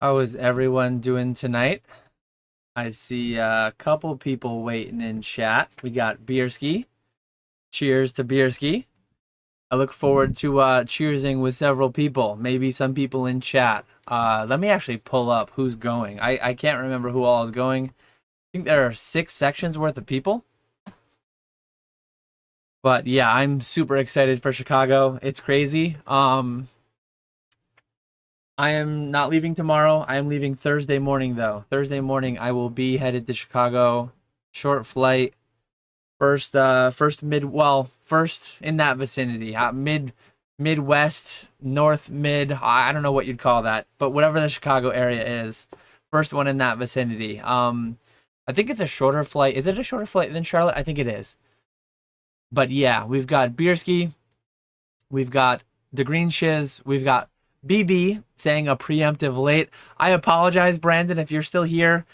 How is everyone doing tonight? I see a couple people waiting in chat. We got Beerski. Cheers to Beerski. I look forward to cheersing with several people, maybe some people in chat. Let me actually pull up who's going. I can't remember who all is going. I think there are 6 sections worth of people. But yeah, I'm super excited for Chicago. It's crazy. I am not leaving tomorrow. I am leaving Thursday morning though. Thursday morning I will be headed to Chicago. Short flight. First in that vicinity. Midwest, north mid. I don't know what you'd call that, but whatever the Chicago area is. First one in that vicinity. I think it's a shorter flight. Is it a shorter flight than Charlotte? I think it is. But yeah, we've got Beerski, we've got the Green Shiz, we've got BB saying a preemptive late. I apologize, Brandon, if you're still here.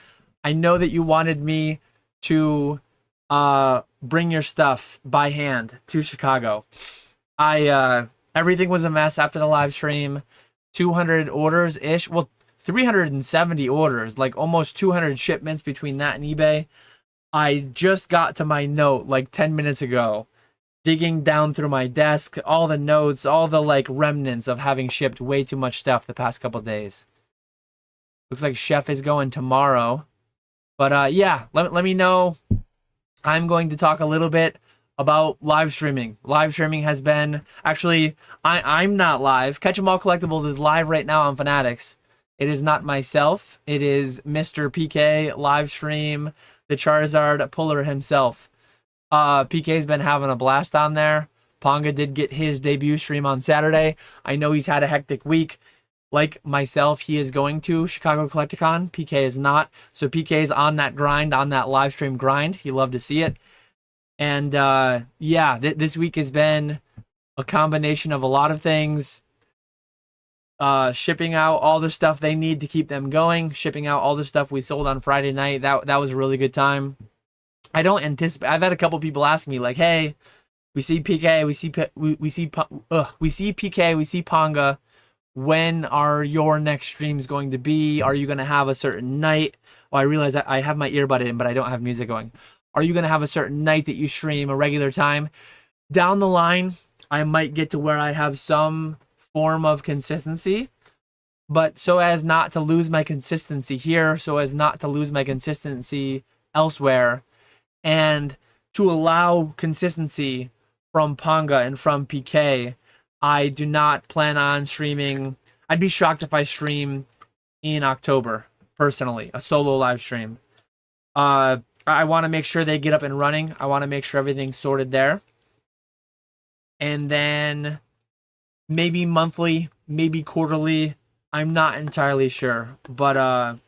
I know that you wanted me to bring your stuff by hand to Chicago. Everything was a mess after the live stream. 200 orders ish. Well, 370 orders, like almost 200 shipments between that and eBay. I just got to my note like 10 minutes ago, digging down through my desk, all the notes, all the like remnants of having shipped way too much stuff the past couple days. Looks like Chef is going tomorrow. But yeah, let me know. I'm going to talk a little bit about live streaming. Live streaming has been actually I'm not live. Catch 'em All Collectibles is live right now on Fanatics. It is not myself. It is Mr. PK live stream, the Charizard puller himself. PK's been having a blast on there. Ponga did get his debut stream on Saturday. I know he's had a hectic week. Like myself, he is going to Chicago Collecticon. PK is not. So PK is on that grind, on that live stream grind. He loved to see it. And yeah, this week has been a combination of a lot of things. Shipping out all the stuff they need to keep them going. Shipping out all the stuff we sold on Friday night. That was a really good time. I don't anticipate. I've had a couple people ask me like, "Hey, we see PK, we see PK, we see Ponga. When are your next streams going to be? Are you going to have a certain night?" Well, I realize I have my earbud in, but I don't have music going. Are you going to have a certain night that you stream, a regular time? Down the line, I might get to where I have some form of consistency, but so as not to lose my consistency here, so as not to lose my consistency elsewhere, and to allow consistency from Ponga and from PK, I do not plan on streaming. I'd be shocked if I stream in October, personally, a solo live stream. I want to make sure they get up and running. I want to make sure everything's sorted there. And then maybe monthly, maybe quarterly. I'm not entirely sure. But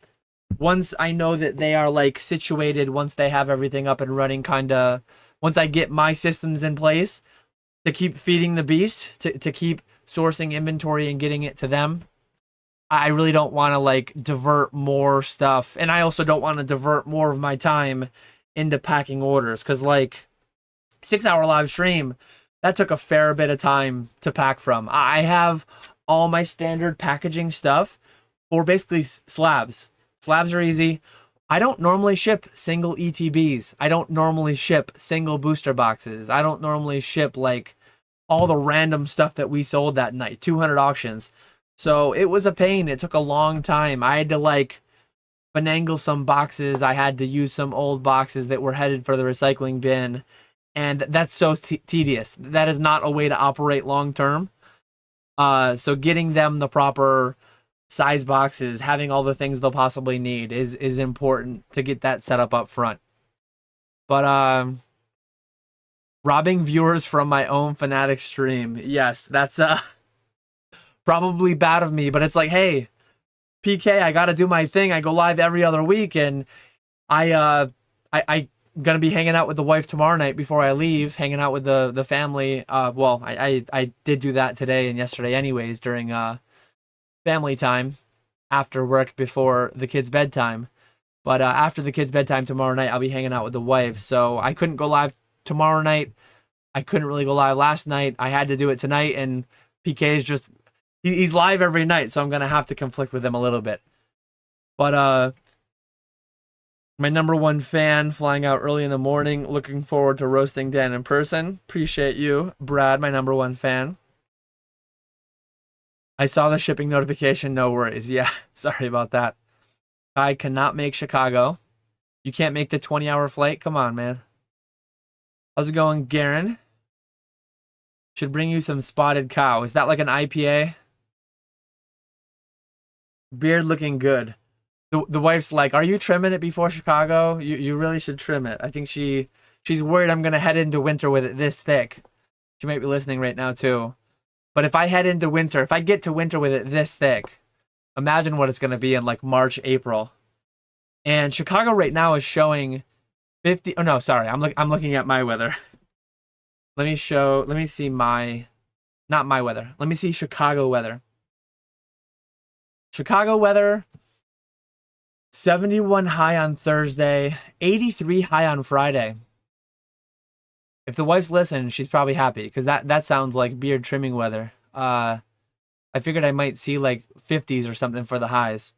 once I know that they are like situated, once they have everything up and running, once I get my systems in place to keep feeding the beast, to keep sourcing inventory and getting it to them, I really don't want to like divert more stuff. And I also don't want to divert more of my time into packing orders, because like 6-hour live stream, that took a fair bit of time to pack from. I have all my standard packaging stuff for basically slabs. Slabs are easy. I don't normally ship single ETBs. I don't normally ship single booster boxes. I don't normally ship like all the random stuff that we sold that night, 200 auctions. So it was a pain. It took a long time. I had to like finagle some boxes. I had to use some old boxes that were headed for the recycling bin. And that's so tedious. That is not a way to operate long term. So getting them the proper size boxes, having all the things they'll possibly need is important to get that set up front. But robbing viewers from my own Fanatic stream. Yes, that's probably bad of me, but it's like, hey, PK, I gotta do my thing. I go live every other week, and I gonna be hanging out with the wife tomorrow night before I leave, hanging out with the family. Well, I did do that today and yesterday anyways during family time after work before the kids' bedtime. But after the kids' bedtime tomorrow night, I'll be hanging out with the wife. So I couldn't go live tomorrow night. I couldn't really go live last night. I had to do it tonight, and PK is just he's live every night, so I'm gonna have to conflict with him a little bit. But my number one fan flying out early in the morning. Looking forward to roasting Dan in person. Appreciate you, Brad, my number one fan. I saw the shipping notification. No worries. Yeah, sorry about that. I cannot make Chicago. You can't make the 20-hour flight? Come on, man. How's it going, Garen? Should bring you some spotted cow. Is that like an IPA? Beard looking good. The wife's like, are you trimming it before Chicago? You really should trim it. I think she's worried I'm gonna head into winter with it this thick. She might be listening right now too. But if I head into winter, if I get to winter with it this thick, imagine what it's gonna be in like March, April. And Chicago right now is showing 50. Oh no, sorry, I'm looking at my weather. Let me see not my weather. Let me see Chicago weather. Chicago weather. 71 high on Thursday, 83 high on Friday. If the wife's listening, she's probably happy because that sounds like beard trimming weather. I figured I might see like 50s or something for the highs.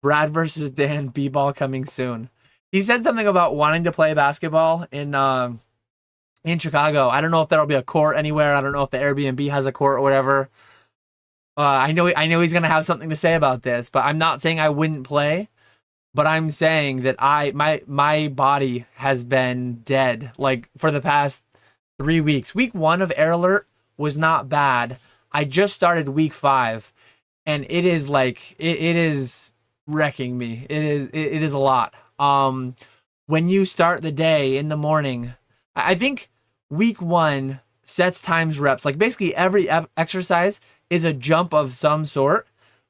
Brad versus Dan, B-ball coming soon. He said something about wanting to play basketball in Chicago. I don't know if there'll be a court anywhere. I don't know if the Airbnb has a court or whatever. I know he's gonna have something to say about this, but I'm not saying I wouldn't play. But I'm saying that my body has been dead like for the past 3 weeks. Week 1 of Air Alert was not bad. I just started week 5, and it is like it is wrecking me. It is a lot. When you start the day in the morning, I think week 1 sets times reps. Like basically every exercise is a jump of some sort.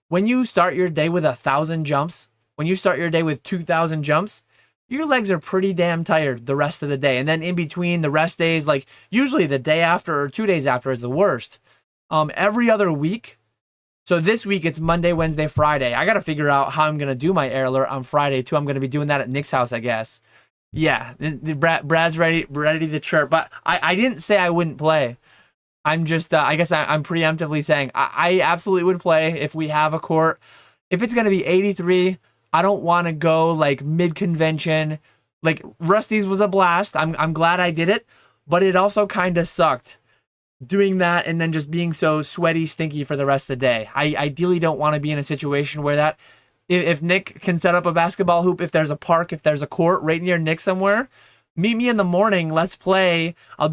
When you start your day with 1,000 jumps, when you start your day with 2,000 jumps, your legs are pretty damn tired the rest of the day. And then in between the rest days, like usually the day after or 2 days after is the worst. Every other week. So this week it's Monday, Wednesday, Friday. I got to figure out how I'm going to do my Air Alert on Friday too. I'm going to be doing that at Nick's house, I guess. Yeah, Brad's ready to chirp. But I didn't say I wouldn't play. I'm just, I guess I'm preemptively saying I absolutely would play if we have a court. If it's going to be 83, I don't want to go like mid-convention. Like Rusty's was a blast. I'm glad I did it, but it also kind of sucked doing that and then just being so sweaty, stinky for the rest of the day. I ideally don't want to be in a situation where that, if Nick can set up a basketball hoop, if there's a park, if there's a court right near Nick somewhere, meet me in the morning. Let's play. I'll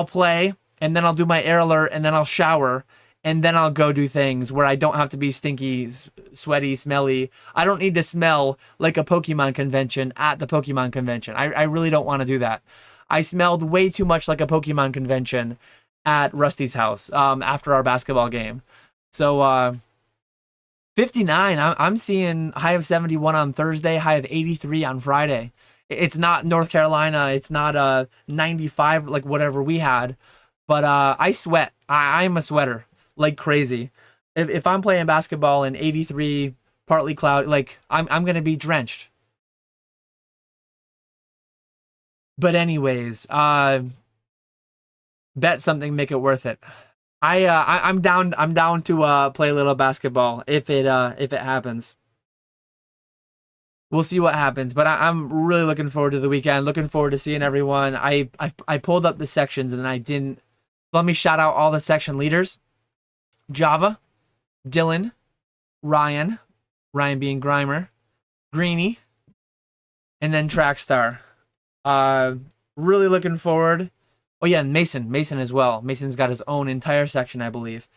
play. And then I'll do my Air Alert, and then I'll shower, and then I'll go do things where I don't have to be stinky, sweaty, smelly. I don't need to smell like a Pokemon convention at the Pokemon convention. I really don't want to do that. I smelled way too much like a Pokemon convention at Rusty's house after our basketball game. So 59, I'm seeing high of 71 on Thursday, high of 83 on Friday. It's not North Carolina. It's not 95 like whatever we had. But I sweat. I'm a sweater like crazy. If I'm playing basketball in 83, partly cloudy, like I'm gonna be drenched. But anyways, bet something, make it worth it. I'm down to play a little basketball if it happens. We'll see what happens, but I'm really looking forward to the weekend. Looking forward to seeing everyone. I pulled up the sections and I didn't. Let me shout out all the section leaders. Java, Dylan, Ryan being Grimer, Greeny, and then Trackstar. Really looking forward. Oh yeah, and Mason as well. Mason's got his own entire section, I believe.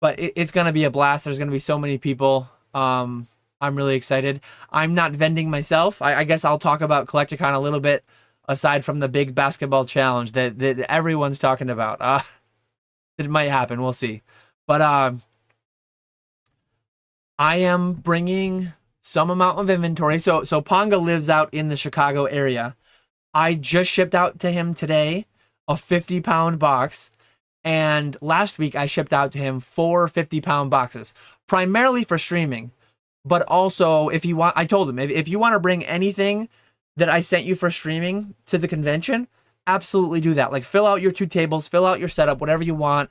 But it's going to be a blast. There's going to be so many people. I'm really excited. I'm not vending myself. I guess I'll talk about Collecticon a little bit aside from the big basketball challenge that everyone's talking about. It might happen. We'll see. But I am bringing some amount of inventory. So Ponga lives out in the Chicago area. I just shipped out to him today a 50-pound box. And last week I shipped out to him 4 50-pound boxes, primarily for streaming. But also, if you want, I told him, if you want to bring anything that I sent you for streaming to the convention, absolutely do that. Like fill out your 2 tables, fill out your setup, whatever you want.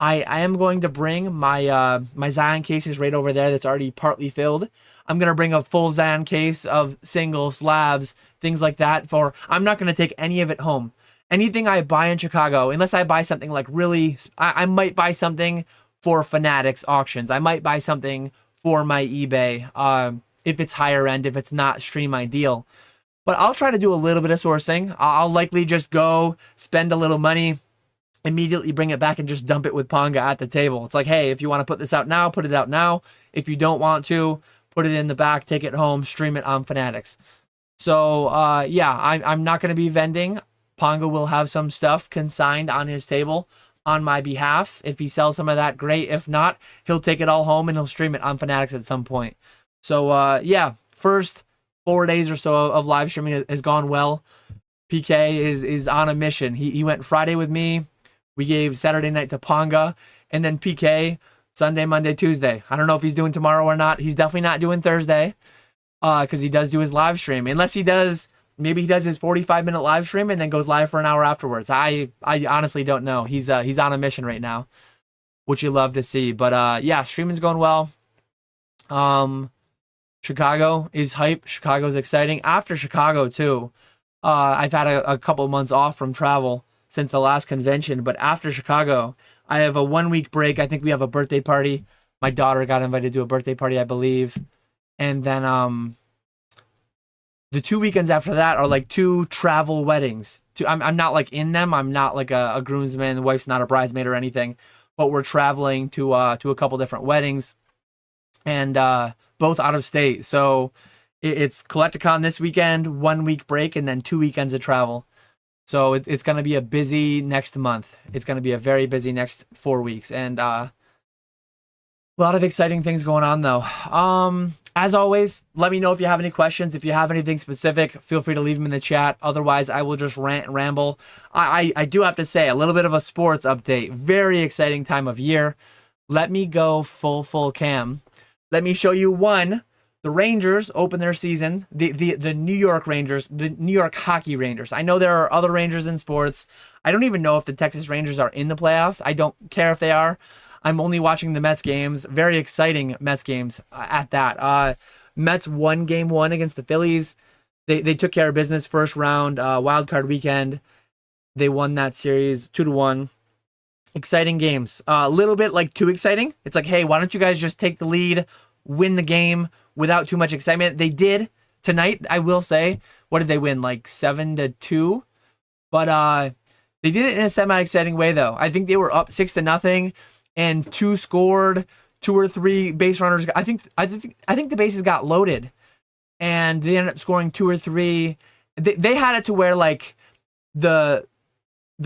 I am going to bring my my Zion cases right over there that's already partly filled. I'm gonna bring a full Zion case of singles, slabs, things like that. For I'm not gonna take any of it home. Anything I buy in Chicago, unless I buy something like really, I might buy something for Fanatics auctions. I might buy something for my eBay if it's higher end, if it's not stream ideal. But I'll try to do a little bit of sourcing. I'll likely just go spend a little money, immediately bring it back and just dump it with Ponga at the table. It's like, hey, if you want to put this out now, put it out now. If you don't want to, put it in the back, take it home, stream it on Fanatics. So yeah, I'm not going to be vending. Ponga will have some stuff consigned on his table on my behalf. If he sells some of that, great. If not, he'll take it all home and he'll stream it on Fanatics at some point. So yeah, first 4 days or so of live streaming has gone well. PK is on a mission. He went Friday with me. We gave Saturday night to Ponga, and then PK Sunday, Monday, Tuesday. I don't know if he's doing tomorrow or not. He's definitely not doing Thursday because he does do his live stream. Unless he does, maybe he does his 45-minute live stream and then goes live for an hour afterwards. I honestly don't know. He's on a mission right now, which you love to see. But yeah, streaming's going well. Chicago is hype. Chicago's exciting. After Chicago too, I've had a couple months off from travel since the last convention, but after Chicago, I have a 1 week break. I think we have a birthday party. My daughter got invited to a birthday party, I believe. And then the 2 weekends after that are like 2 travel weddings. I'm not like in them. I'm not like a groomsman. The wife's not a bridesmaid or anything, but we're traveling to a couple different weddings, and both out of state. So it's Collecticon this weekend, 1 week break, and then 2 weekends of travel. So it's going to be a busy next month. It's going to be a very busy next 4 weeks. And a lot of exciting things going on, though. As always, let me know if you have any questions. If you have anything specific, feel free to leave them in the chat. Otherwise, I will just rant and ramble. I do have to say, a little bit of a sports update. Very exciting time of year. Let me go full cam. Let me show you one. The Rangers open their season, the New York Rangers, the New York Hockey Rangers. I know there are other Rangers in sports. I don't even know if the Texas Rangers are in the playoffs. I don't care if they are. I'm only watching the Mets games. Very exciting Mets games at that. Mets won game 1 against the Phillies. They took care of business first round, wild card weekend. They won that series 2-1. Exciting games. A little bit like too exciting. It's like, hey, why don't you guys just take the lead, win the game without too much excitement? They did tonight, I will say. What did they win? Like 7-2? But they did it in a semi-exciting way, though. I think they were up 6-0, and 2 scored, 2 or 3 base runners. I think the bases got loaded, and they ended up scoring 2 or 3. They had it to where like the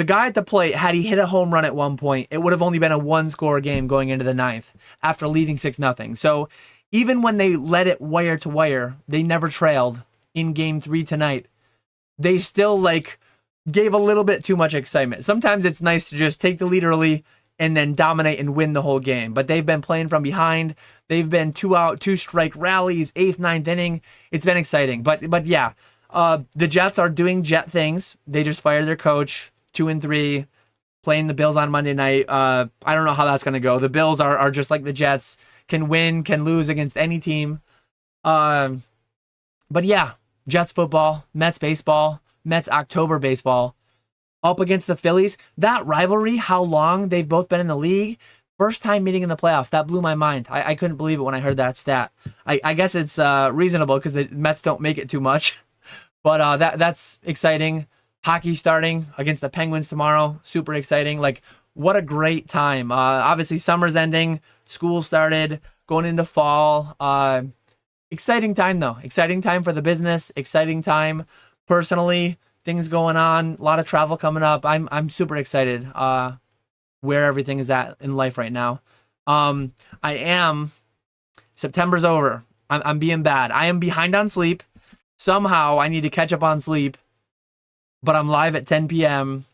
guy at the plate, had he hit a home run at one point, it would have only been a 1-score game going into the 9th after leading 6-0. So even when they let it wire to wire, they never trailed in game 3 tonight. They still like gave a little bit too much excitement. Sometimes it's nice to just take the lead early and then dominate and win the whole game. But they've been playing from behind. They've been 2-out, 2-strike rallies, 8th, 9th inning. It's been exciting. But yeah, the Jets are doing Jet things. They just fired their coach. 2-3, playing the Bills on Monday night. I don't know how that's going to go. The Bills are just like the Jets, can win, can lose against any team. But yeah, Jets football, Mets baseball, Mets October baseball, up against the Phillies. That rivalry, how long they've both been in the league, first time meeting in the playoffs. That blew my mind. I couldn't believe it when I heard that stat. I guess it's reasonable because the Mets don't make it too much. But that's exciting. Hockey starting against the Penguins tomorrow. Super exciting. Like, what a great time. Obviously, summer's ending. School started. Going into fall. Exciting time, though. Exciting time for the business. Exciting time personally. Things going on. A lot of travel coming up. I'm super excited where everything is at in life right now. September's over. I'm being bad. I am behind on sleep. Somehow, I need to catch up on sleep. But I'm live at 10 p.m.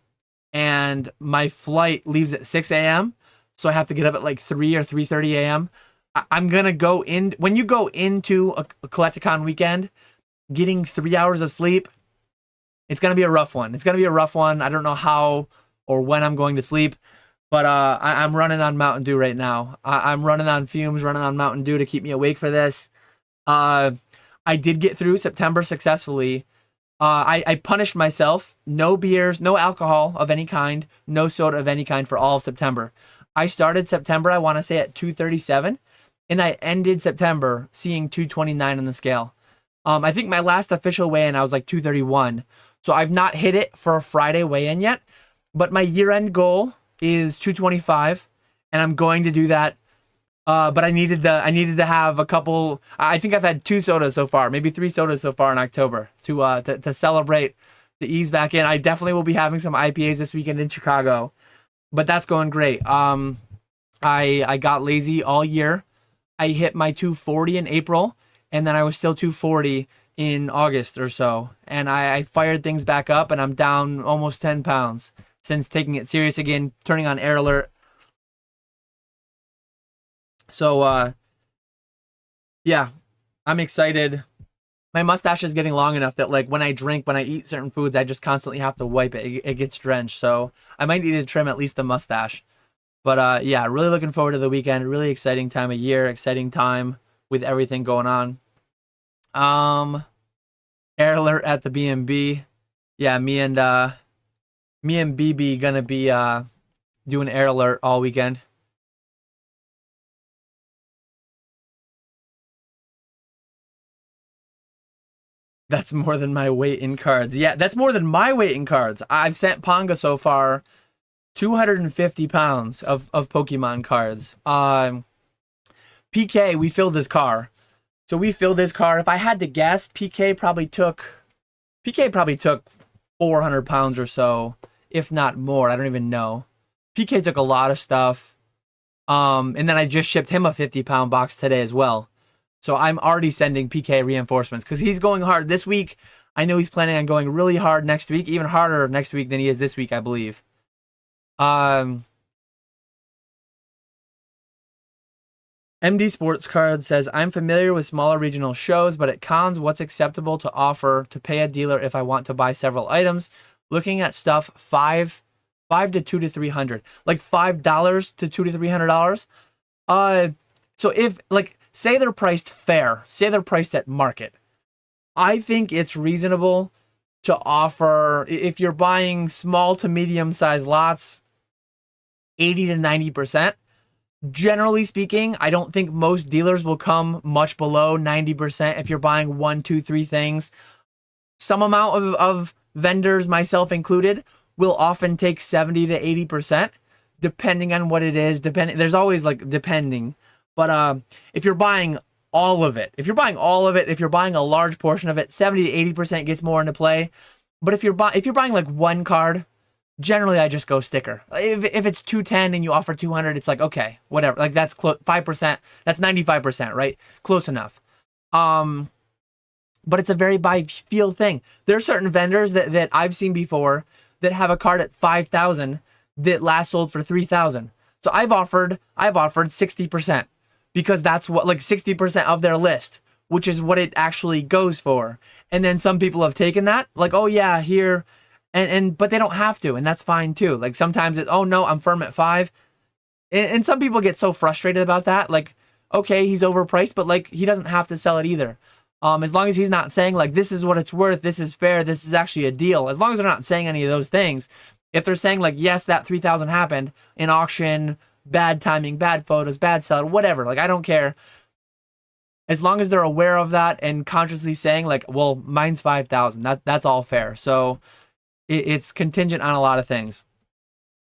and my flight leaves at 6 a.m. So I have to get up at like 3 or 3:30 a.m. I'm going to go in. When you go into a Collecticon weekend, getting 3 hours of sleep, it's going to be a rough one. It's going to be a rough one. I don't know how or when I'm going to sleep. But I'm running on Mountain Dew right now. I'm running on fumes, running on Mountain Dew to keep me awake for this. Uh, I did get through September successfully. I punished myself. No beers, no alcohol of any kind, no soda of any kind for all of September. I started September, I want to say, at 237, and I ended September seeing 229 on the scale. I think my last official weigh-in, I was like 231. So I've not hit it for a Friday weigh-in yet, but my year-end goal is 225, and I'm going to do that. But I needed to have a couple. I think I've had 2 sodas so far, maybe 3 sodas so far in October to celebrate the ease back in. I definitely will be having some IPAs this weekend in Chicago, but that's going great. I got lazy all year. I hit my 240 in April, and then I was still 240 in August or so, and I fired things back up, and I'm down almost 10 pounds since taking it serious again, turning on air alert. So, yeah, I'm excited. My mustache is getting long enough that, like, when I drink, when I eat certain foods, I just constantly have to wipe it. It gets drenched. So I might need to trim at least the mustache. But, yeah, really looking forward to the weekend. Really exciting time of year, exciting time with everything going on. Air alert at the B&B. Yeah, me and BB gonna be, doing air alert all weekend. That's more than my weight in cards. Yeah, that's more than my weight in cards. I've sent Ponga so far 250 pounds of Pokemon cards. PK, we filled this car. So we filled this car. If I had to guess, PK probably took 400 pounds or so, if not more. I don't even know. PK took a lot of stuff. And then I just shipped him a 50-pound box today as well. So I'm already sending PK reinforcements because he's going hard this week. I know he's planning on going really hard next week, even harder next week than he is this week, I believe. MD Sports Card says, I'm familiar with smaller regional shows, but at cons, what's acceptable to offer to pay a dealer if I want to buy several items? Looking at stuff five to $200 to $300, like $5 to $200 to $300. So if, like, say they're priced fair, say they're priced at market, I think it's reasonable to offer, if you're buying small to medium sized lots, 80 to 90%. Generally speaking, I don't think most dealers will come much below 90% if you're buying 1, 2, 3 things. Some amount of vendors, myself included, will often take 70 to 80%, depending on what it is. There's always, like, depending. But if you're buying all of it, if you're buying a large portion of it, 70 to 80% gets more into play. But if you're buying like one card, generally I just go sticker. If it's 210 and you offer 200, it's like, okay, whatever. Like, that's 5%. That's 95%, right? Close enough. But it's a very by feel thing. There are certain vendors that I've seen before that have a card at 5,000 that last sold for 3,000. So I've offered 60%. Because that's what, like, 60% of their list, which is what it actually goes for. And then some people have taken that, like, oh yeah, here, but they don't have to, and that's fine too. Like, sometimes oh no, I'm firm at 5. And some people get so frustrated about that, like, okay, he's overpriced, but, like, he doesn't have to sell it either. As long as he's not saying, like, this is what it's worth, this is fair, this is actually a deal. As long as they're not saying any of those things. If they're saying, like, yes, that 3,000 happened in auction, bad timing, bad photos, bad seller, whatever. Like, I don't care. As long as they're aware of that and consciously saying, like, well, mine's 5,000. That's all fair. So it's contingent on a lot of things.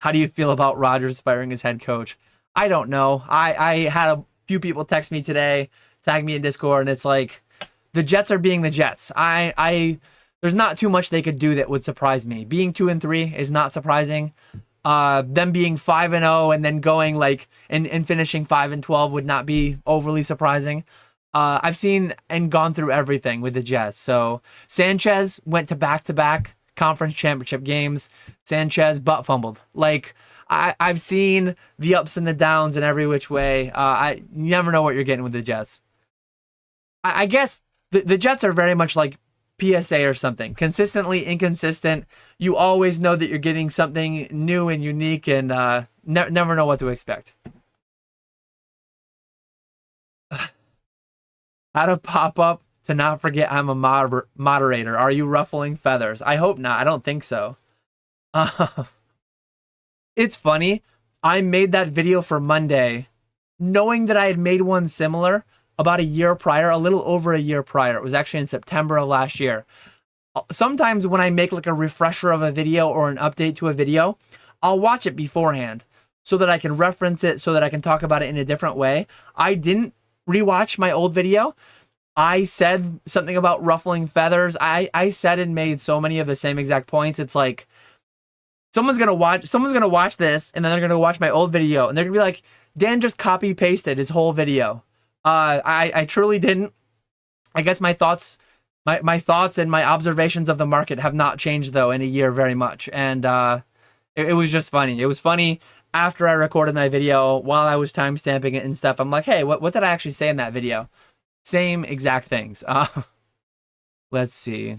How do you feel about Rodgers firing his head coach? I don't know. I had a few people text me today, tag me in Discord, and it's like, the Jets are being the Jets. There's not too much they could do that would surprise me. Being 2-3 is not surprising. Them being 5-0 and then going, like, and finishing 5-12 would not be overly surprising. I've seen and gone through everything with the Jets. So Sanchez went to back-to-back conference championship games. Sanchez butt fumbled. Like, I've seen the ups and the downs in every which way. You never know what you're getting with the Jets. I guess the Jets are very much like PSA or something. Consistently inconsistent. You always know that you're getting something new and unique and never know what to expect. How to pop up to not forget I'm a moderator. Are you ruffling feathers? I hope not. I don't think so. It's funny. I made that video for Monday, knowing that I had made one similar about a year prior, a little over a year prior. It was actually in September of last year. Sometimes when I make like a refresher of a video or an update to a video, I'll watch it beforehand so that I can reference it, so that I can talk about it in a different way. I didn't rewatch my old video. I said something about ruffling feathers. I said and made so many of the same exact points. It's like someone's gonna watch this, and then they're gonna watch my old video, and they're gonna be like, Dan just copy pasted his whole video. I truly didn't. I guess my thoughts and my observations of the market have not changed though in a year very much, and it was just funny. It was funny after I recorded my video, while I was timestamping it and stuff. I'm like, hey, what did I actually say in that video? Same exact things. Let's see.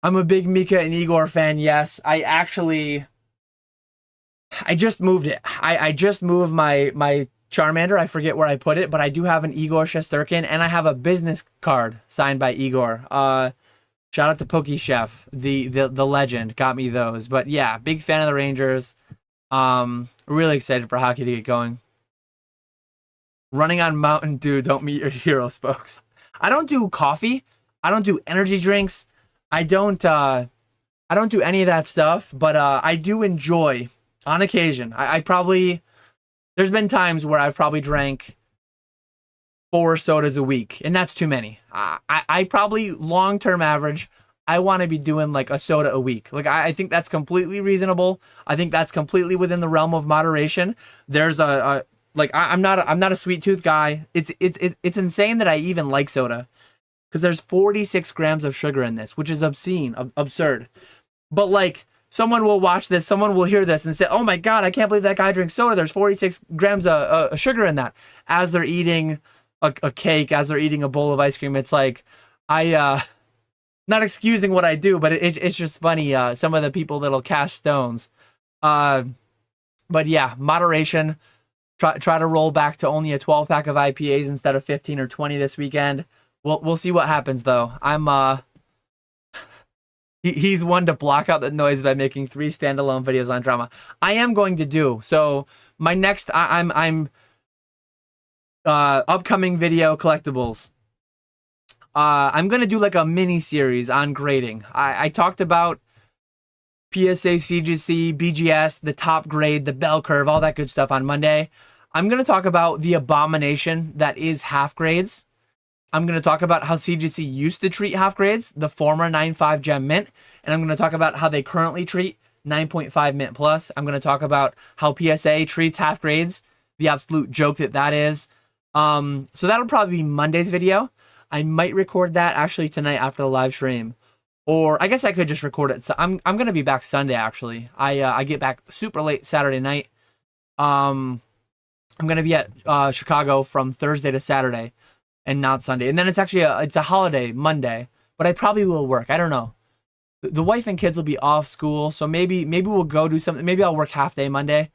I'm a big Mika and Igor fan. Yes, I just moved it. I just moved my Charmander. I forget where I put it, but I do have an Igor Shesterkin, and I have a business card signed by Igor. Shout out to Pokey Chef, the legend, got me those. But yeah, big fan of the Rangers. Really excited for hockey to get going. Running on Mountain Dew, don't meet your heroes, folks. I don't do coffee. I don't do energy drinks. I don't do any of that stuff, but I do enjoy on occasion. I probably, there's been times where I've probably drank 4 sodas a week, and that's too many. I probably long-term average, I want to be doing like a soda a week. Like I think that's completely reasonable. I think that's completely within the realm of moderation. There's I'm not a sweet tooth guy. It's insane that I even like soda, because there's 46 grams of sugar in this, which is obscene, absurd. But like, someone will watch this, someone will hear this and say, oh my God, I can't believe that guy drinks soda. There's 46 grams of sugar in that. As they're eating a cake, as they're eating a bowl of ice cream. It's like, not excusing what I do, but it's just funny. Some of the people that'll cast stones. But yeah, moderation. Try to roll back to only a 12-pack of IPAs instead of 15 or 20 this weekend. We'll see what happens though. He's one to block out the noise by making 3 standalone videos on drama. I am going to do so. My next, I'm upcoming video collectibles. I'm gonna do like a mini series on grading. I talked about PSA, CGC, BGS, the top grade, the bell curve, all that good stuff on Monday. I'm gonna talk about the abomination that is half grades. I'm going to talk about how CGC used to treat half grades, the former 9.5 Gem Mint, and I'm going to talk about how they currently treat 9.5 Mint Plus. I'm going to talk about how PSA treats half grades, the absolute joke that is. So that'll probably be Monday's video. I might record that actually tonight after the live stream, or I guess I could just record it. So I'm going to be back Sunday actually. I get back super late Saturday night. I'm going to be at Chicago from Thursday to Saturday, and not Sunday. And then it's actually it's a holiday Monday, but I probably will work. I don't know. The wife and kids will be off school, so maybe we'll go do something. Maybe I'll work half day Monday,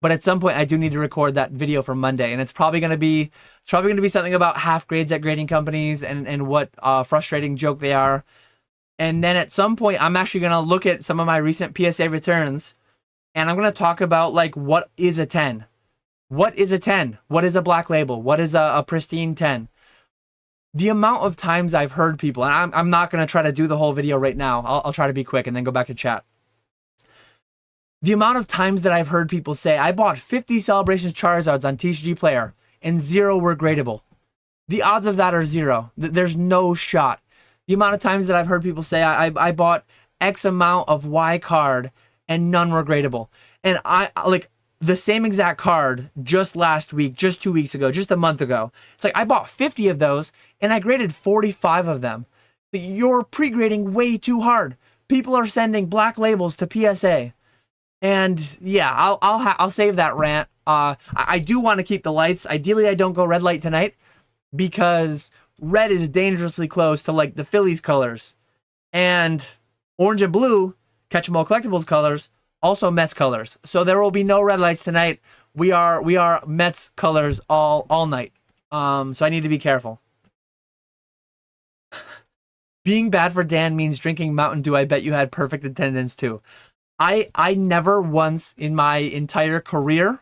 but at some point I do need to record that video for Monday, and it's probably gonna be something about half grades at grading companies and what frustrating joke they are. And then at some point I'm actually gonna look at some of my recent PSA returns, and I'm gonna talk about like what is a 10. What is a 10? What is a black label? What is a pristine 10? The amount of times I've heard people, and I'm not going to try to do the whole video right now. I'll try to be quick and then go back to chat. The amount of times that I've heard people say, I bought 50 Celebrations Charizards on TCGPlayer and 0 were gradable. The odds of that are 0. There's no shot. The amount of times that I've heard people say, I bought X amount of Y card and none were gradable. And I like the same exact card just last week, just 2 weeks ago, just a month ago. It's like I bought 50 of those and I graded 45 of them. You're pre-grading way too hard. People are sending black labels to PSA. And yeah, I'll save that rant. I do want to keep the lights. Ideally, I don't go red light tonight because red is dangerously close to like the Phillies colors. And orange and blue Catch 'em all collectibles colors, also Mets colors. So there will be no red lights tonight. We are Mets colors all night. So I need to be careful. Being bad for Dan means drinking Mountain Dew. I bet you had perfect attendance too. I never once in my entire career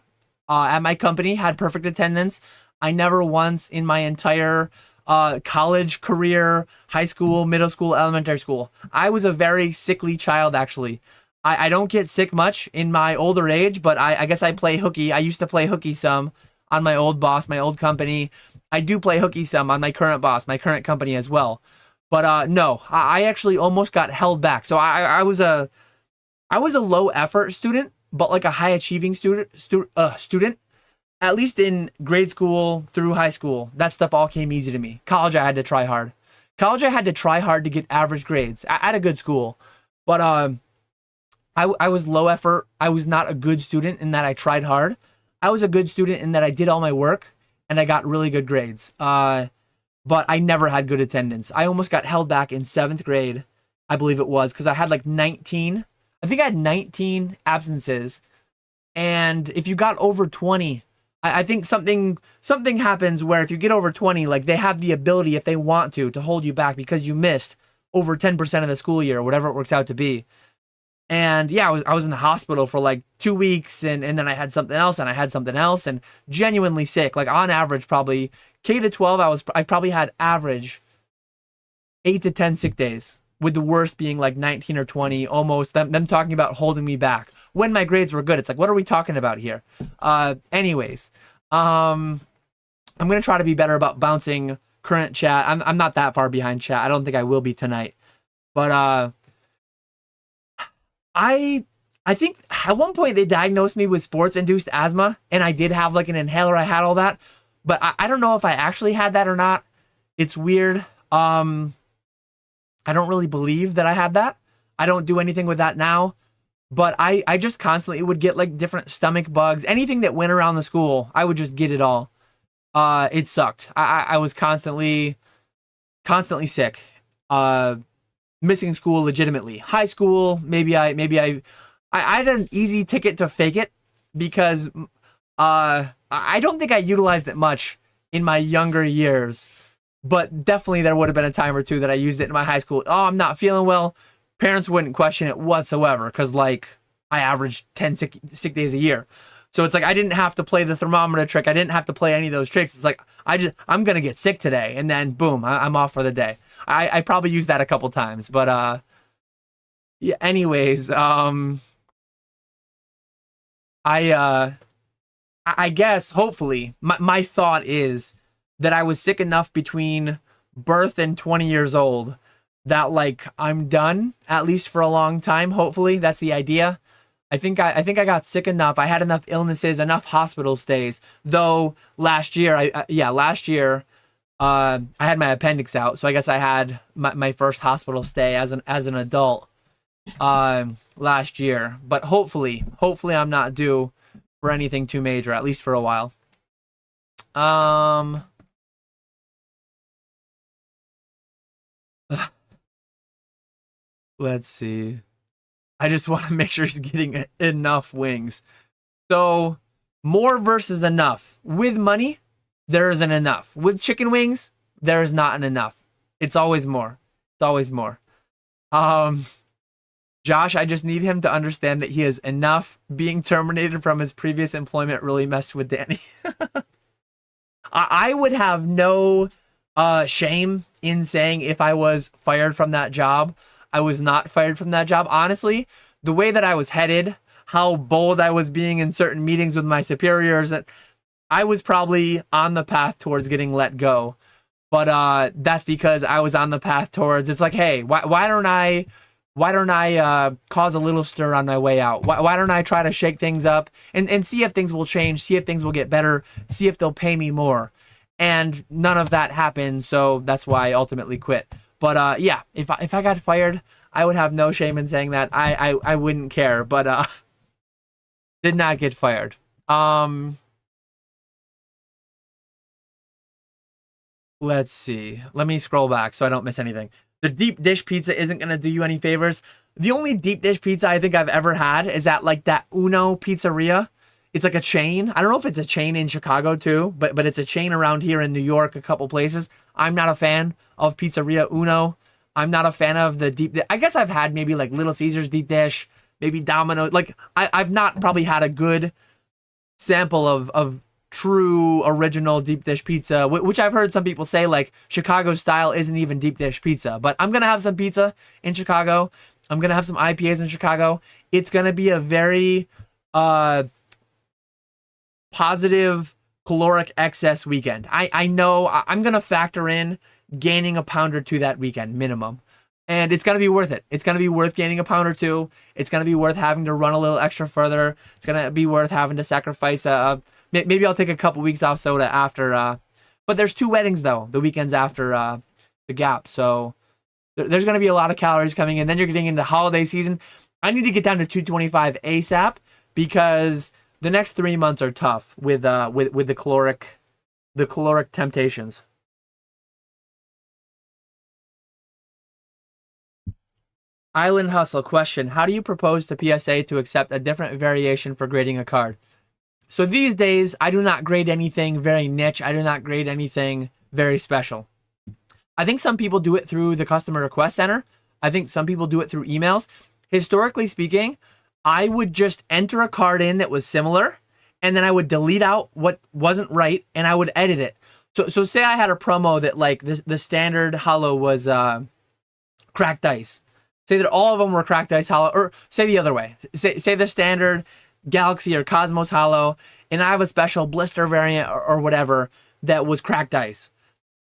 at my company had perfect attendance. I never once in my entire college career, high school, middle school, elementary school. I was a very sickly child, actually. I don't get sick much in my older age, but I guess I play hooky. I used to play hooky some on my old boss, my old company. I do play hooky some on my current boss, my current company as well. But no, I actually almost got held back. So I was a low effort student, but like a high achieving student. At least in grade school through high school, that stuff all came easy to me. College, I had to try hard. College, I had to try hard to get average grades at a good school. But I was low effort. I was not a good student in that I tried hard. I was a good student in that I did all my work and I got really good grades. But I never had good attendance. I almost got held back in 7th grade, I believe it was, because I had like 19. I think I had 19 absences. And if you got over 20, I think something happens where if you get over 20, like they have the ability, if they want to hold you back because you missed over 10% of the school year or whatever it works out to be. And yeah, I was in the hospital for like 2 weeks and then I had something else and I had something else and genuinely sick. Like on average, probably K to 12, I probably had average 8 to 10 sick days, with the worst being like 19 or 20, almost them talking about holding me back when my grades were good. It's like, what are we talking about here? Anyways, I'm going to try to be better about bouncing current chat. I'm not that far behind chat. I don't think I will be tonight, but, I think at one point they diagnosed me with sports-induced asthma, and I did have like an inhaler. I had all that, but I don't know if I actually had that or not. It's weird. I don't really believe that I had that. I don't do anything with that now, but I just constantly would get like different stomach bugs. Anything that went around the school, I would just get it all. It sucked. I was constantly sick. Missing school legitimately. High school, maybe I had an easy ticket to fake it because I don't think I utilized it much in my younger years, but definitely there would have been a time or two that I used it in my high school. Oh, I'm not feeling well. Parents wouldn't question it whatsoever because like I averaged 10 sick days a year. So it's like I didn't have to play the thermometer trick. I didn't have to play any of those tricks. It's like I'm gonna get sick today, and then boom, I'm off for the day. I probably used that a couple times, but yeah. Anyways, I guess hopefully my thought is that I was sick enough between birth and 20 years old that like I'm done at least for a long time. Hopefully that's the idea. I think I got sick enough. I had enough illnesses, enough hospital stays. Though last year, I had my appendix out, so I guess I had my first hospital stay as an adult last year. But hopefully I'm not due for anything too major, at least for a while. Let's see. I just want to make sure he's getting enough wings. So more versus enough. With money, there isn't enough. With chicken wings, there is not an enough. It's always more. It's always more. Josh, I just need him to understand that he is enough. Being terminated from his previous employment really messed with Danny. I would have no shame in saying if I was fired from that job. I was not fired from that job. Honestly, the way that I was headed, how bold I was being in certain meetings with my superiors, that I was probably on the path towards getting let go. But that's because I was on the path towards, it's like, hey, why don't I cause a little stir on my way out? Why don't I try to shake things up and see if things will change, see if things will get better, see if they'll pay me more. And none of that happened, so that's why I ultimately quit. But yeah, if I got fired, I would have no shame in saying that. I wouldn't care, but did not get fired. Let's see. Let me scroll back so I don't miss anything. The deep dish pizza isn't going to do you any favors. The only deep dish pizza I think I've ever had is at like that Uno pizzeria. It's like a chain. I don't know if it's a chain in Chicago too, but it's a chain around here in New York, a couple places. I'm not a fan of Pizzeria Uno. I'm not a fan of the deep dish. I guess I've had maybe like Little Caesars deep dish, maybe Domino. Like I've not probably had a good sample of true original deep dish pizza, which I've heard some people say like Chicago style isn't even deep dish pizza. But I'm gonna have some pizza in Chicago. I'm gonna have some IPAs in Chicago. It's gonna be a very positive caloric excess weekend. I know I'm gonna factor in gaining a pound or two that weekend minimum, and it's gonna be worth it. It's gonna be worth gaining a pound or two. It's gonna be worth having to run a little extra further. It's gonna be worth having to sacrifice maybe I'll take a couple weeks off soda after but there's 2 weddings though the weekends after the gap, so there's gonna be a lot of calories coming in. Then you're getting into holiday season. I need to get down to 225 ASAP because the next 3 months are tough with the caloric temptations. Island Hustle question: how do you propose to PSA to accept a different variation for grading a card? So these days, I do not grade anything very niche. I do not grade anything very special. I think some people do it through the customer request center. I think some people do it through emails. Historically speaking, I would just enter a card in that was similar, and then I would delete out what wasn't right, and I would edit it. So say I had a promo that like the standard hollow was cracked ice. Say that all of them were cracked ice hollow, or say the other way. Say the standard Galaxy or Cosmos hollow, and I have a special blister variant or whatever that was cracked ice.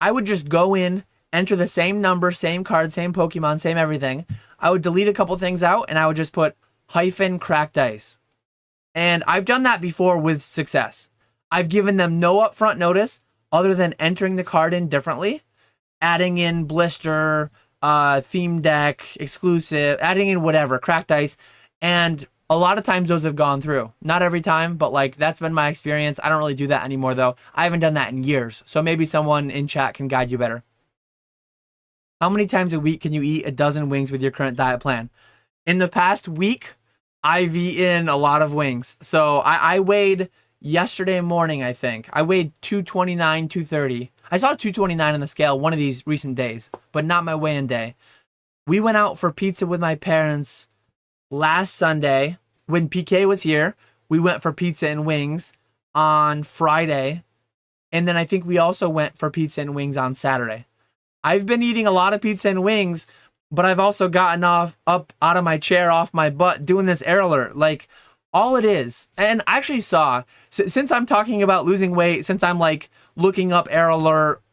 I would just go in, enter the same number, same card, same Pokemon, same everything. I would delete a couple things out, and I would just put hyphen cracked ice. And I've done that before with success. I've given them no upfront notice other than entering the card in differently, adding in blister, theme deck, exclusive, adding in whatever, cracked ice, and a lot of times those have gone through. Not every time, but like that's been my experience. I don't really do that anymore though. I haven't done that in years. So maybe someone in chat can guide you better. How many times a week can you eat a dozen wings with your current diet plan? In the past week, I've eaten a lot of wings. So I weighed yesterday morning, I think. I weighed 229, 230. I saw 229 on the scale one of these recent days, but not my weigh-in day. We went out for pizza with my parents last Sunday. When PK was here, we went for pizza and wings on Friday. And then I think we also went for pizza and wings on Saturday. I've been eating a lot of pizza and wings, but I've also gotten up out of my chair, off my butt, doing this air alert. Like, all it is, and I actually saw, since I'm talking about losing weight, since I'm like looking up air alert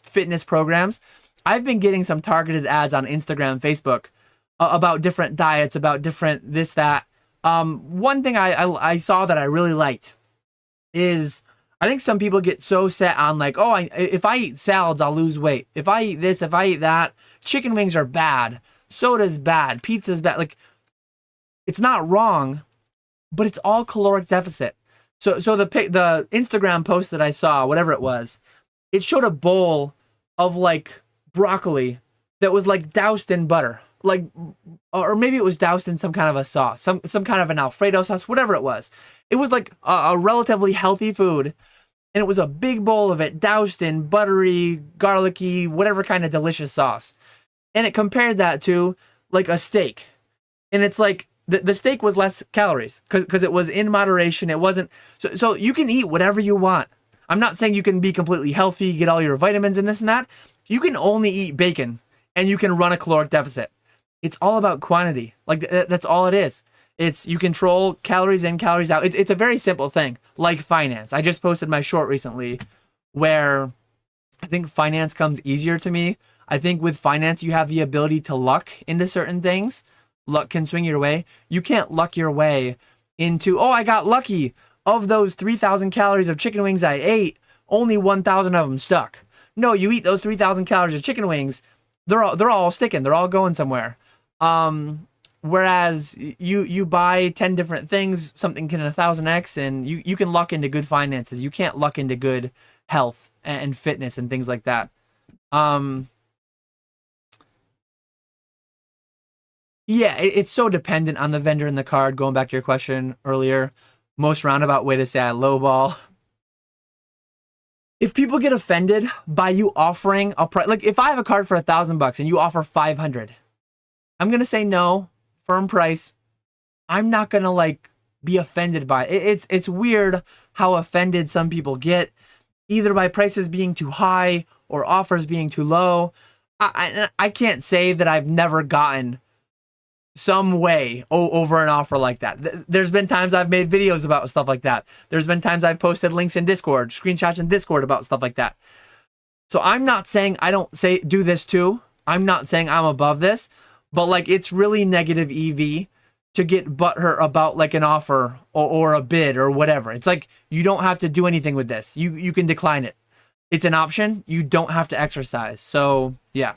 fitness programs, I've been getting some targeted ads on Instagram, Facebook about different diets, about different this, that. One thing I saw that I really liked is I think some people get so set on like, oh, if I eat salads, I'll lose weight. If I eat this, if I eat that, chicken wings are bad. Soda's bad. Pizza's bad. Like, it's not wrong, but it's all caloric deficit. So the Instagram post that I saw, whatever it was, it showed a bowl of like broccoli that was like doused in butter. Like, or maybe it was doused in some kind of a sauce, some kind of an Alfredo sauce, whatever it was. It was like a relatively healthy food, and it was a big bowl of it doused in buttery, garlicky, whatever kind of delicious sauce. And it compared that to like a steak. And it's like the steak was less calories because it was in moderation. It wasn't, so you can eat whatever you want. I'm not saying you can be completely healthy, get all your vitamins and this and that. You can only eat bacon and you can run a caloric deficit. It's all about quantity. Like that's all it is. It's you control calories in, calories out. It's a very simple thing, like finance. I just posted my short recently where I think finance comes easier to me. I think with finance, you have the ability to luck into certain things. Luck can swing your way. You can't luck your way into, oh, I got lucky. Of those 3,000 calories of chicken wings I ate, only 1,000 of them stuck. No, you eat those 3,000 calories of chicken wings, they're all sticking. They're all going somewhere. Whereas you buy 10 different things, something can 1,000x, and you can luck into good finances. You can't luck into good health and fitness and things like that. Yeah, it's so dependent on the vendor and the card. Going back to your question earlier, most roundabout way to say I lowball. If people get offended by you offering a price, like if I have a card for $1,000 and you offer 500, I'm gonna say no, firm price. I'm not gonna like be offended by it. It's weird how offended some people get, either by prices being too high or offers being too low. I can't say that I've never gotten some way over an offer like that. There's been times I've made videos about stuff like that. There's been times I've posted links in Discord, screenshots in Discord about stuff like that. So I'm not saying I don't say do this too. I'm not saying I'm above this, but like it's really negative EV to get butthurt about like an offer or a bid or whatever. It's like you don't have to do anything with this. You can decline it. It's an option. You don't have to exercise. So yeah.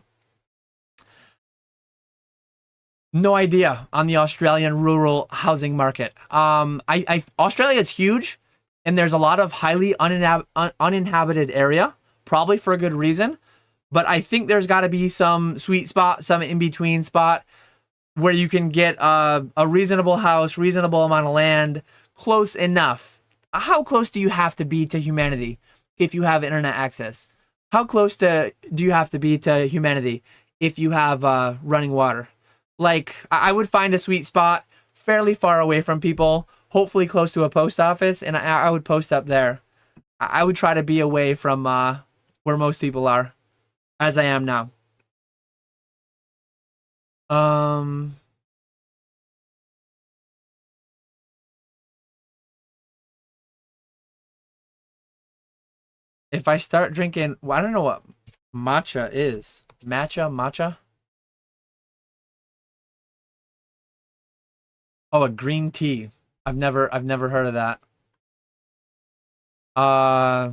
No idea on the Australian rural housing market. Australia is huge, and there's a lot of highly uninhabited area, probably for a good reason. But I think there's got to be some sweet spot, some in between spot where you can get a reasonable house, reasonable amount of land, close enough. How close do you have to be to humanity if you have internet access? How close do you have to be to humanity if you have running water? Like, I would find a sweet spot fairly far away from people, hopefully close to a post office, and I would post up there. I would try to be away from where most people are, as I am now. If I start drinking, well, I don't know what matcha is. Matcha? Oh, a green tea. I've never heard of that. Uh,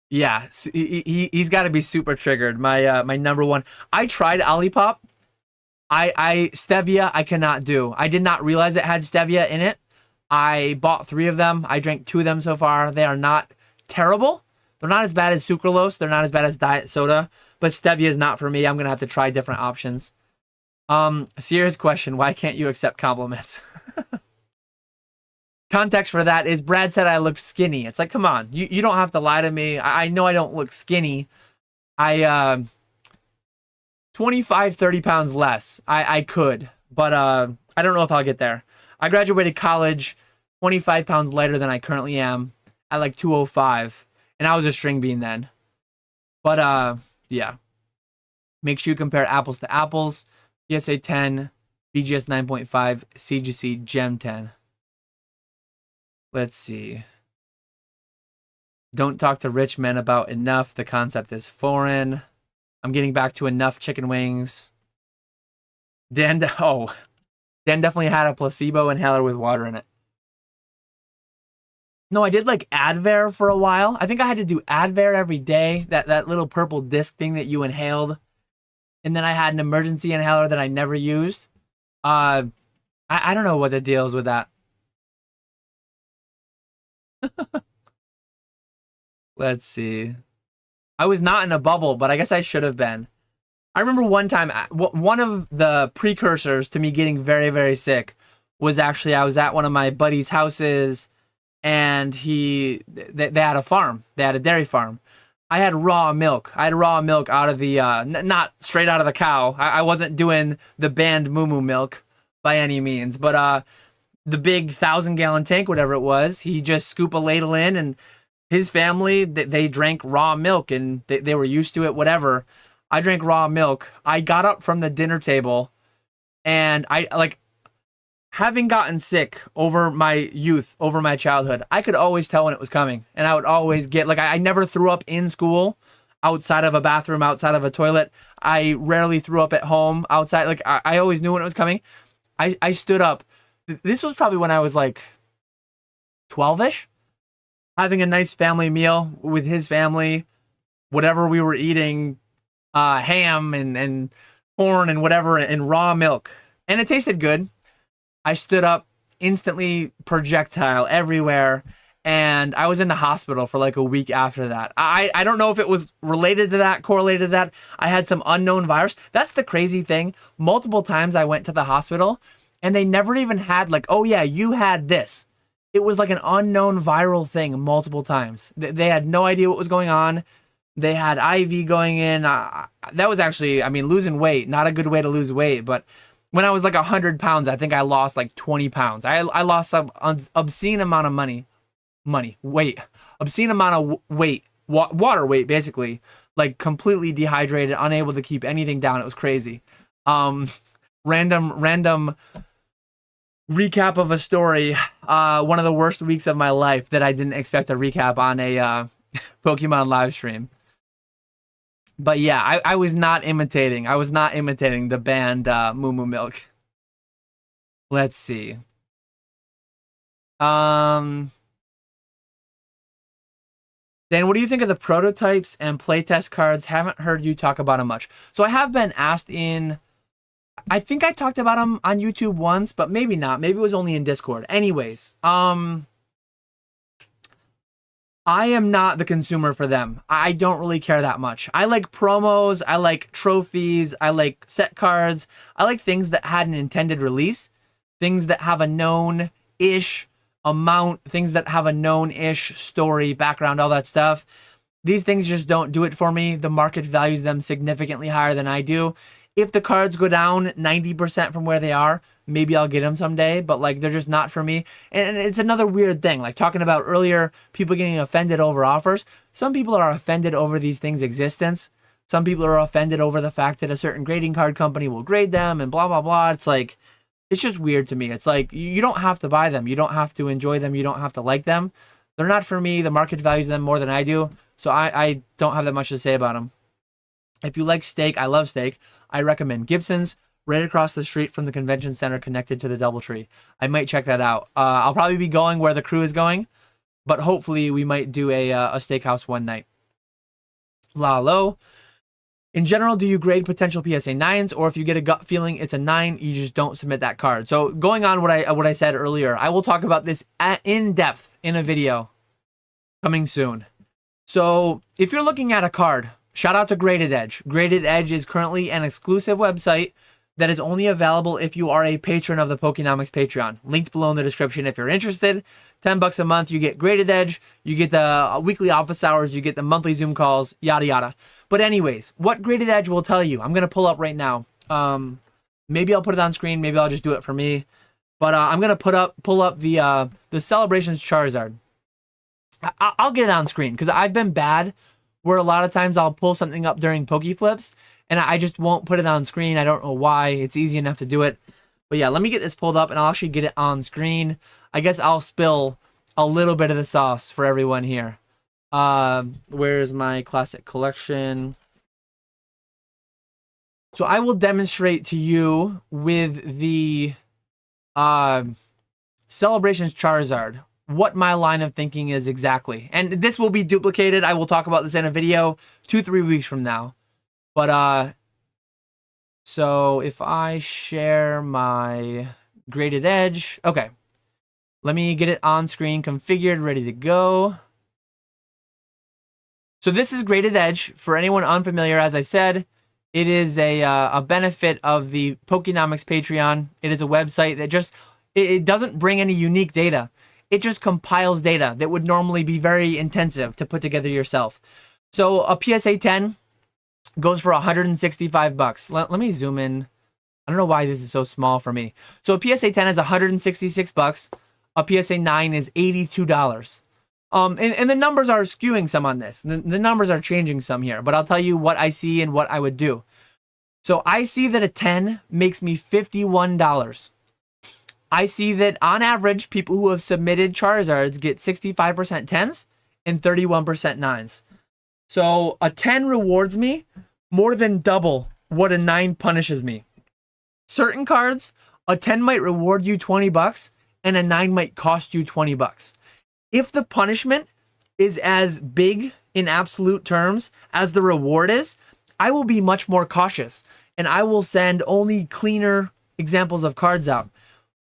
yeah, he's got to be super triggered. My number one. I tried Olipop. I stevia I cannot do. I did not realize it had stevia in it. I bought 3 of them. I drank 2 of them so far. They are not terrible. They're not as bad as sucralose. They're not as bad as diet soda. But stevia is not for me. I'm gonna have to try different options. Serious question. Why can't you accept compliments? Context for that is Brad said I looked skinny. It's like, come on. You don't have to lie to me. I know I don't look skinny. I 25, 30 pounds less. I could. But I don't know if I'll get there. I graduated college 25 pounds lighter than I currently am at like 205. And I was a string bean then. But yeah. Make sure you compare apples to apples. PSA 10, BGS 9.5, CGC Gem 10. Let's see. Don't talk to rich men about enough. The concept is foreign. I'm getting back to enough chicken wings. Dan definitely had a placebo inhaler with water in it. No, I did like Advair for a while. I think I had to do Advair every day. That little purple disc thing that you inhaled. And then I had an emergency inhaler that I never used. I don't know what the deal is with that. Let's see. I was not in a bubble, but I guess I should have been. I remember one time, one of the precursors to me getting very, very sick was actually I was at one of my buddy's houses, and they had a farm. They had a dairy farm. I had raw milk. I had raw milk out of the, not straight out of the cow. I wasn't doing the banned moo milk by any means, but the big 1,000-gallon tank, whatever it was, he just scoop a ladle in, and his family, they drank raw milk, and they were used to it, whatever. I drank raw milk. I got up from the dinner table, and I, like, having gotten sick over my youth, over my childhood, I could always tell when it was coming. And I would always get, like, I never threw up in school, outside of a bathroom, outside of a toilet. I rarely threw up at home, outside. Like, I always knew when it was coming. I stood up. This was probably when I was, like, 12-ish. Having a nice family meal with his family. Whatever we were eating, ham and corn and whatever, and raw milk. And it tasted good. I stood up, instantly projectile everywhere, and I was in the hospital for like a week after that. I don't know if it was related to that, correlated to that. I had some unknown virus. That's the crazy thing. Multiple times I went to the hospital and they never even had like, oh yeah, you had this. It was like an unknown viral thing multiple times. They had no idea what was going on. They had IV going in. That was actually, I mean, losing weight, not a good way to lose weight. But when I was like 100 pounds, I think I lost like 20 pounds. I lost some obscene amount of weight, obscene amount of weight, water weight, basically, like completely dehydrated, unable to keep anything down. It was crazy. Random recap of a story. One of the worst weeks of my life that I didn't expect to recap on a Pokemon live stream. But yeah, I was not imitating. I was not imitating the band Moo Moo Milk. Let's see. Dan, what do you think of the prototypes and playtest cards? Haven't heard you talk about them much. So I have been asked in, I think I talked about them on YouTube once, but maybe not. Maybe it was only in Discord. Anyways, I am not the consumer for them. I don't really care that much. I like promos, I like trophies, I like set cards. I like things that had an intended release, things that have a known-ish amount, things that have a known-ish story, background, all that stuff. These things just don't do it for me. The market values them significantly higher than I do. If the cards go down 90% from where they are, maybe I'll get them someday, but like they're just not for me. And it's another weird thing, like talking about earlier, people getting offended over offers. Some people are offended over these things' existence. Some people are offended over the fact that a certain grading card company will grade them and blah, blah, blah. It's like, it's just weird to me. It's like, you don't have to buy them. You don't have to enjoy them. You don't have to like them. They're not for me. The market values them more than I do. So I don't have that much to say about them. If you like steak, I love steak. I recommend Gibson's, right across the street from the convention center connected to the DoubleTree. I might check that out. I'll probably be going where the crew is going, but hopefully we might do a steakhouse one night. Lalo. In general, do you grade potential PSA 9s, or if you get a gut feeling it's a 9, you just don't submit that card? So going on what I said earlier, I will talk about this in depth in a video coming soon. So if you're looking at a card, shout out to Graded Edge. Graded Edge is currently an exclusive website that is only available if you are a patron of the Pokenomics Patreon. Linked below in the description if you're interested. $10 a month, you get Graded Edge, you get the weekly office hours, you get the monthly Zoom calls, yada yada. But anyways, what Graded Edge will tell you, I'm going to pull up right now. Maybe I'll put it on screen, maybe I'll just do it for me. But I'm going to pull up the Celebrations Charizard. I'll get it on screen because I've been bad where a lot of times I'll pull something up during Pokeflips and I just won't put it on screen. I don't know why. It's easy enough to do it. But yeah, let me get this pulled up and I'll actually get it on screen. I guess I'll spill a little bit of the sauce for everyone here. Where's my classic collection? So I will demonstrate to you with the Celebrations Charizard what my line of thinking is exactly. And this will be duplicated. I will talk about this in a video 2-3 weeks from now. But so if I share my Graded Edge, okay. Let me get it on screen, configured, ready to go. So this is Graded Edge. For anyone unfamiliar, as I said, it is a benefit of the Pokenomics Patreon. It is a website that just, it doesn't bring any unique data. It just compiles data that would normally be very intensive to put together yourself. So a PSA 10 goes for $165. Let me zoom in. I don't know why this is so small for me. So a PSA 10 is $166. A PSA 9 is $82. And the numbers are skewing some on this. The numbers are changing some here, but I'll tell you what I see and what I would do. So I see that a 10 makes me $51. I see that on average, people who have submitted Charizards get 65% 10s and 31% 9s. So a 10 rewards me more than double what a 9 punishes me. Certain cards, a 10 might reward you $20 and a 9 might cost you $20. If the punishment is as big in absolute terms as the reward is, I will be much more cautious and I will send only cleaner examples of cards out.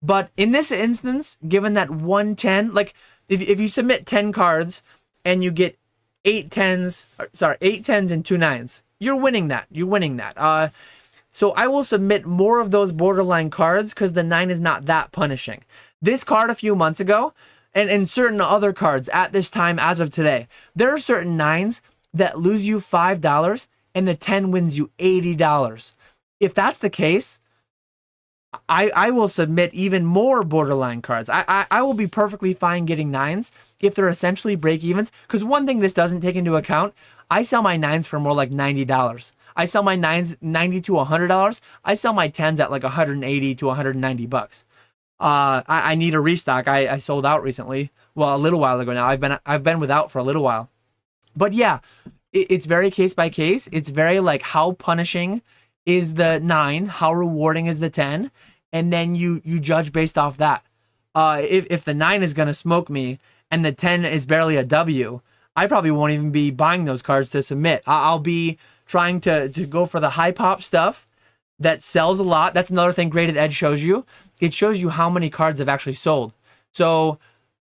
But in this instance, given that 110, like if you submit 10 cards and you get 8 tens and 2 nines, you're winning that. So I will submit more of those borderline cards because the 9 is not that punishing. This card a few months ago, and certain other cards at this time as of today, there are certain 9s that lose you $5 and the 10 wins you $80. If that's the case, I will submit even more borderline cards. I will be perfectly fine getting 9s if they're essentially break evens. Because one thing this doesn't take into account, I sell my 9s for more like $90. I sell my 9s $90 to $100. I sell my 10s at like $180 to $190. I need a restock. I sold out recently. Well, a little while ago now. I've been without for a little while. But yeah, it's very case by case. It's very like how punishing is the 9, how rewarding is the 10, and then you judge based off that. If the 9 is gonna smoke me and the 10 is barely a W, I probably won't even be buying those cards to submit. I'll be trying to go for the high pop stuff that sells a lot. That's another thing Graded Edge shows you. It shows you how many cards have actually sold. So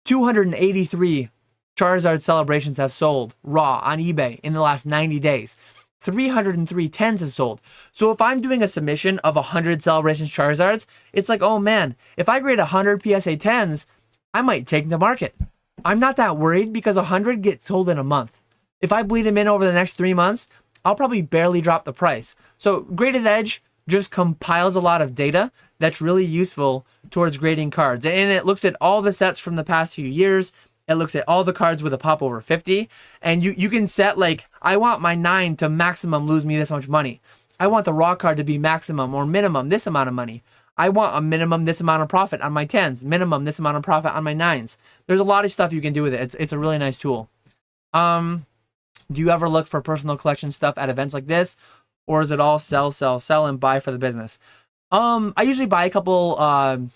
283 Charizard celebrations have sold raw on eBay in the last 90 days. 303 10s have sold. So if I'm doing a submission of 100 celebrations Charizards, it's like, oh man, if I grade 100 PSA 10s, I might take the market. I'm not that worried because 100 get sold in a month. If I bleed them in over the next 3 months, I'll probably barely drop the price. So Graded Edge just compiles a lot of data that's really useful towards grading cards. And it looks at all the sets from the past few years. It looks at all the cards with a pop over 50. And you can set like, I want my 9 to maximum lose me this much money. I want the raw card to be maximum or minimum this amount of money. I want a minimum this amount of profit on my 10s, minimum this amount of profit on my 9s. There's a lot of stuff you can do with it. It's a really nice tool. Do you ever look for personal collection stuff at events like this? Or is it all sell, sell, sell, and buy for the business? I usually buy a couple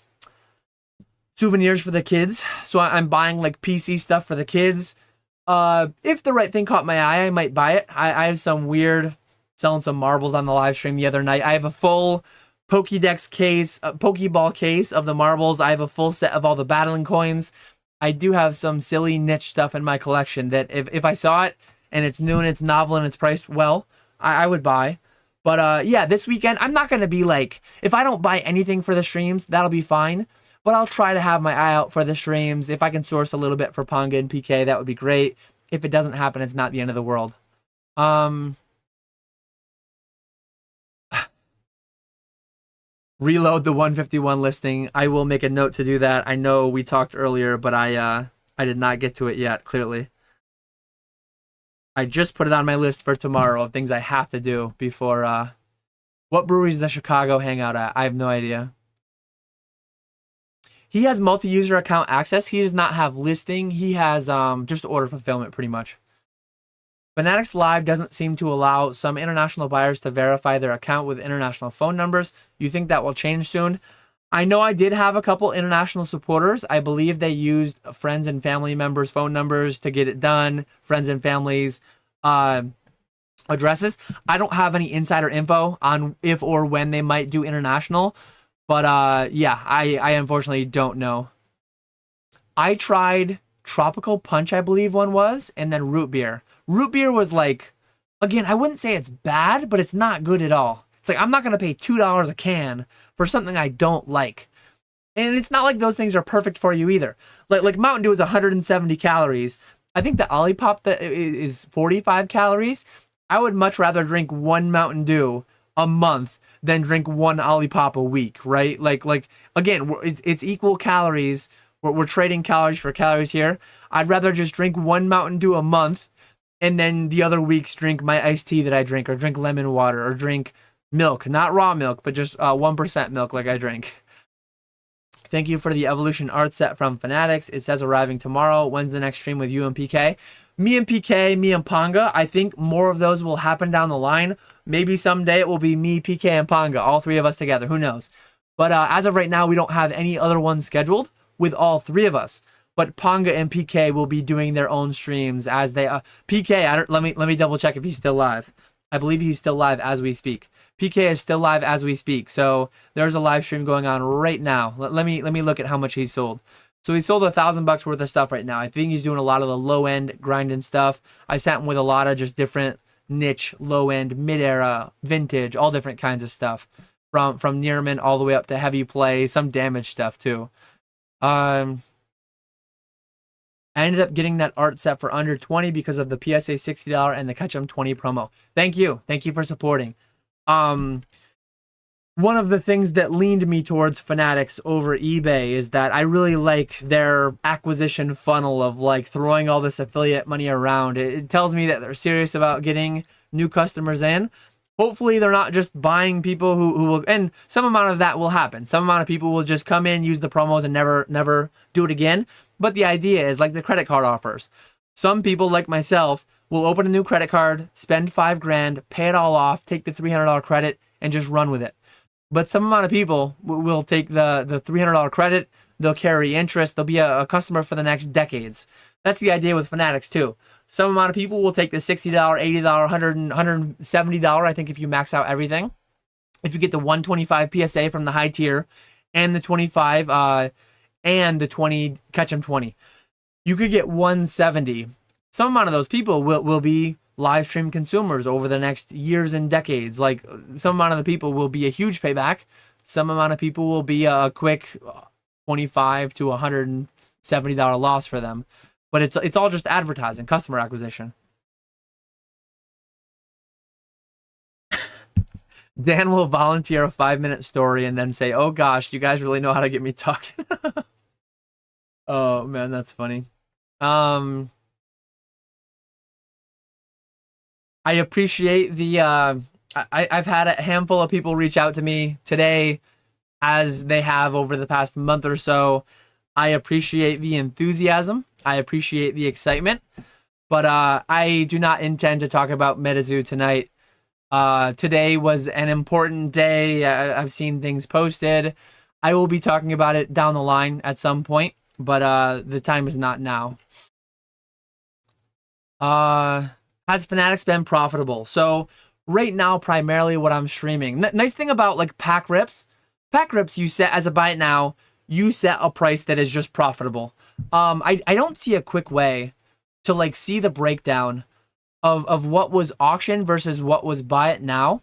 souvenirs for the kids. So I'm buying like PC stuff for the kids. If the right thing caught my eye, I might buy it. I have some weird, selling some marbles on the live stream the other night. I have a full Pokédex case, Pokeball case of the marbles. I have a full set of all the battling coins. I do have some silly niche stuff in my collection that if I saw it and it's new and it's novel and it's priced well, I would buy. But yeah, this weekend, I'm not going to be like, if I don't buy anything for the streams, that'll be fine. But I'll try to have my eye out for the streams. If I can source a little bit for Ponga and PK, that would be great. If it doesn't happen, it's not the end of the world. Reload the 151 listing. I will make a note to do that. I know we talked earlier, but I did not get to it yet, clearly. I just put it on my list for tomorrow of things I have to do before. What breweries does Chicago hang out at? I have no idea. He has multi-user account access. He does not have listing. He has just order fulfillment pretty much. Fanatics Live doesn't seem to allow some international buyers to verify their account with international phone numbers. You think that will change soon? I know I did have a couple international supporters. I believe they used friends and family members' phone numbers to get it done. Friends and families' addresses. I don't have any insider info on if or when they might do international. But yeah, I unfortunately don't know. I tried Tropical Punch, I believe one was, and then Root Beer. Root Beer was like, again, I wouldn't say it's bad, but it's not good at all. It's like, I'm not going to pay $2 a can for something I don't like. And it's not like those things are perfect for you either. Like Mountain Dew is 170 calories. I think the Olipop that is 45 calories. I would much rather drink one Mountain Dew a month than drink one Olipop a week, right? Like again, it's equal calories. We're trading calories for calories here. I'd rather just drink one Mountain Dew a month and then the other weeks drink my iced tea that I drink, or drink lemon water, or drink milk, not raw milk, but just 1% milk like I drink. Thank you for the Evolution art set from Fanatics. It says arriving tomorrow. When's the next stream with you and PK? Me and PK, me and Ponga. I think more of those will happen down the line. Maybe someday it will be me, PK, and Ponga, all three of us together. Who knows? But as of right now, we don't have any other ones scheduled with all three of us. But Ponga and PK will be doing their own streams as they. PK, let me double check if he's still live. I believe he's still live as we speak. PK is still live as we speak. So there's a live stream going on right now. Let me look at how much he's sold. So he sold $1,000 worth of stuff right now. I think he's doing a lot of the low end grinding stuff. I sent him with a lot of just different niche, low end, mid era, vintage, all different kinds of stuff. From near mint all the way up to heavy play, some damage stuff too. I ended up getting that art set for under 20 because of the PSA $60 and the Catch 'em 20 promo. Thank you for supporting. One of the things that leaned me towards Fanatics over eBay is that I really like their acquisition funnel of like throwing all this affiliate money around. It tells me that they're serious about getting new customers in. Hopefully they're not just buying people who will, and some amount of that will happen. Some amount of people will just come in, use the promos and never do it again. But the idea is like the credit card offers. Some people like myself will open a new credit card, spend $5,000, pay it all off, take the $300 credit and just run with it. But some amount of people will take the $300 credit, they'll carry interest, they'll be a customer for the next decades. That's the idea with Fanatics too. Some amount of people will take the $60, $80, $100, $170, I think if you max out everything. If you get the 125 PSA from the high tier and the 25 and the 20 Catch 'em 20, you could get 170. Some amount of those people will be live stream consumers over the next years and decades. Like some amount of the people will be a huge payback. Some amount of people will be a quick $25 to $170 loss for them. But it's all just advertising, customer acquisition. Dan will volunteer a 5-minute story and then say, "Oh gosh, you guys really know how to get me talking." Oh man, that's funny. I appreciate the I've had a handful of people reach out to me today, as they have over the past month or so. I appreciate the enthusiasm. I appreciate the excitement. But I do not intend to talk about MetaZoo tonight. Today was an important day. I've seen things posted. I will be talking about it down the line at some point, but the time is not now. Has Fanatics been profitable? So right now, primarily what I'm streaming. Nice thing about like pack rips, you set as a buy it now, you set a price that is just profitable. I don't see a quick way to like see the breakdown of what was auction versus what was buy it now.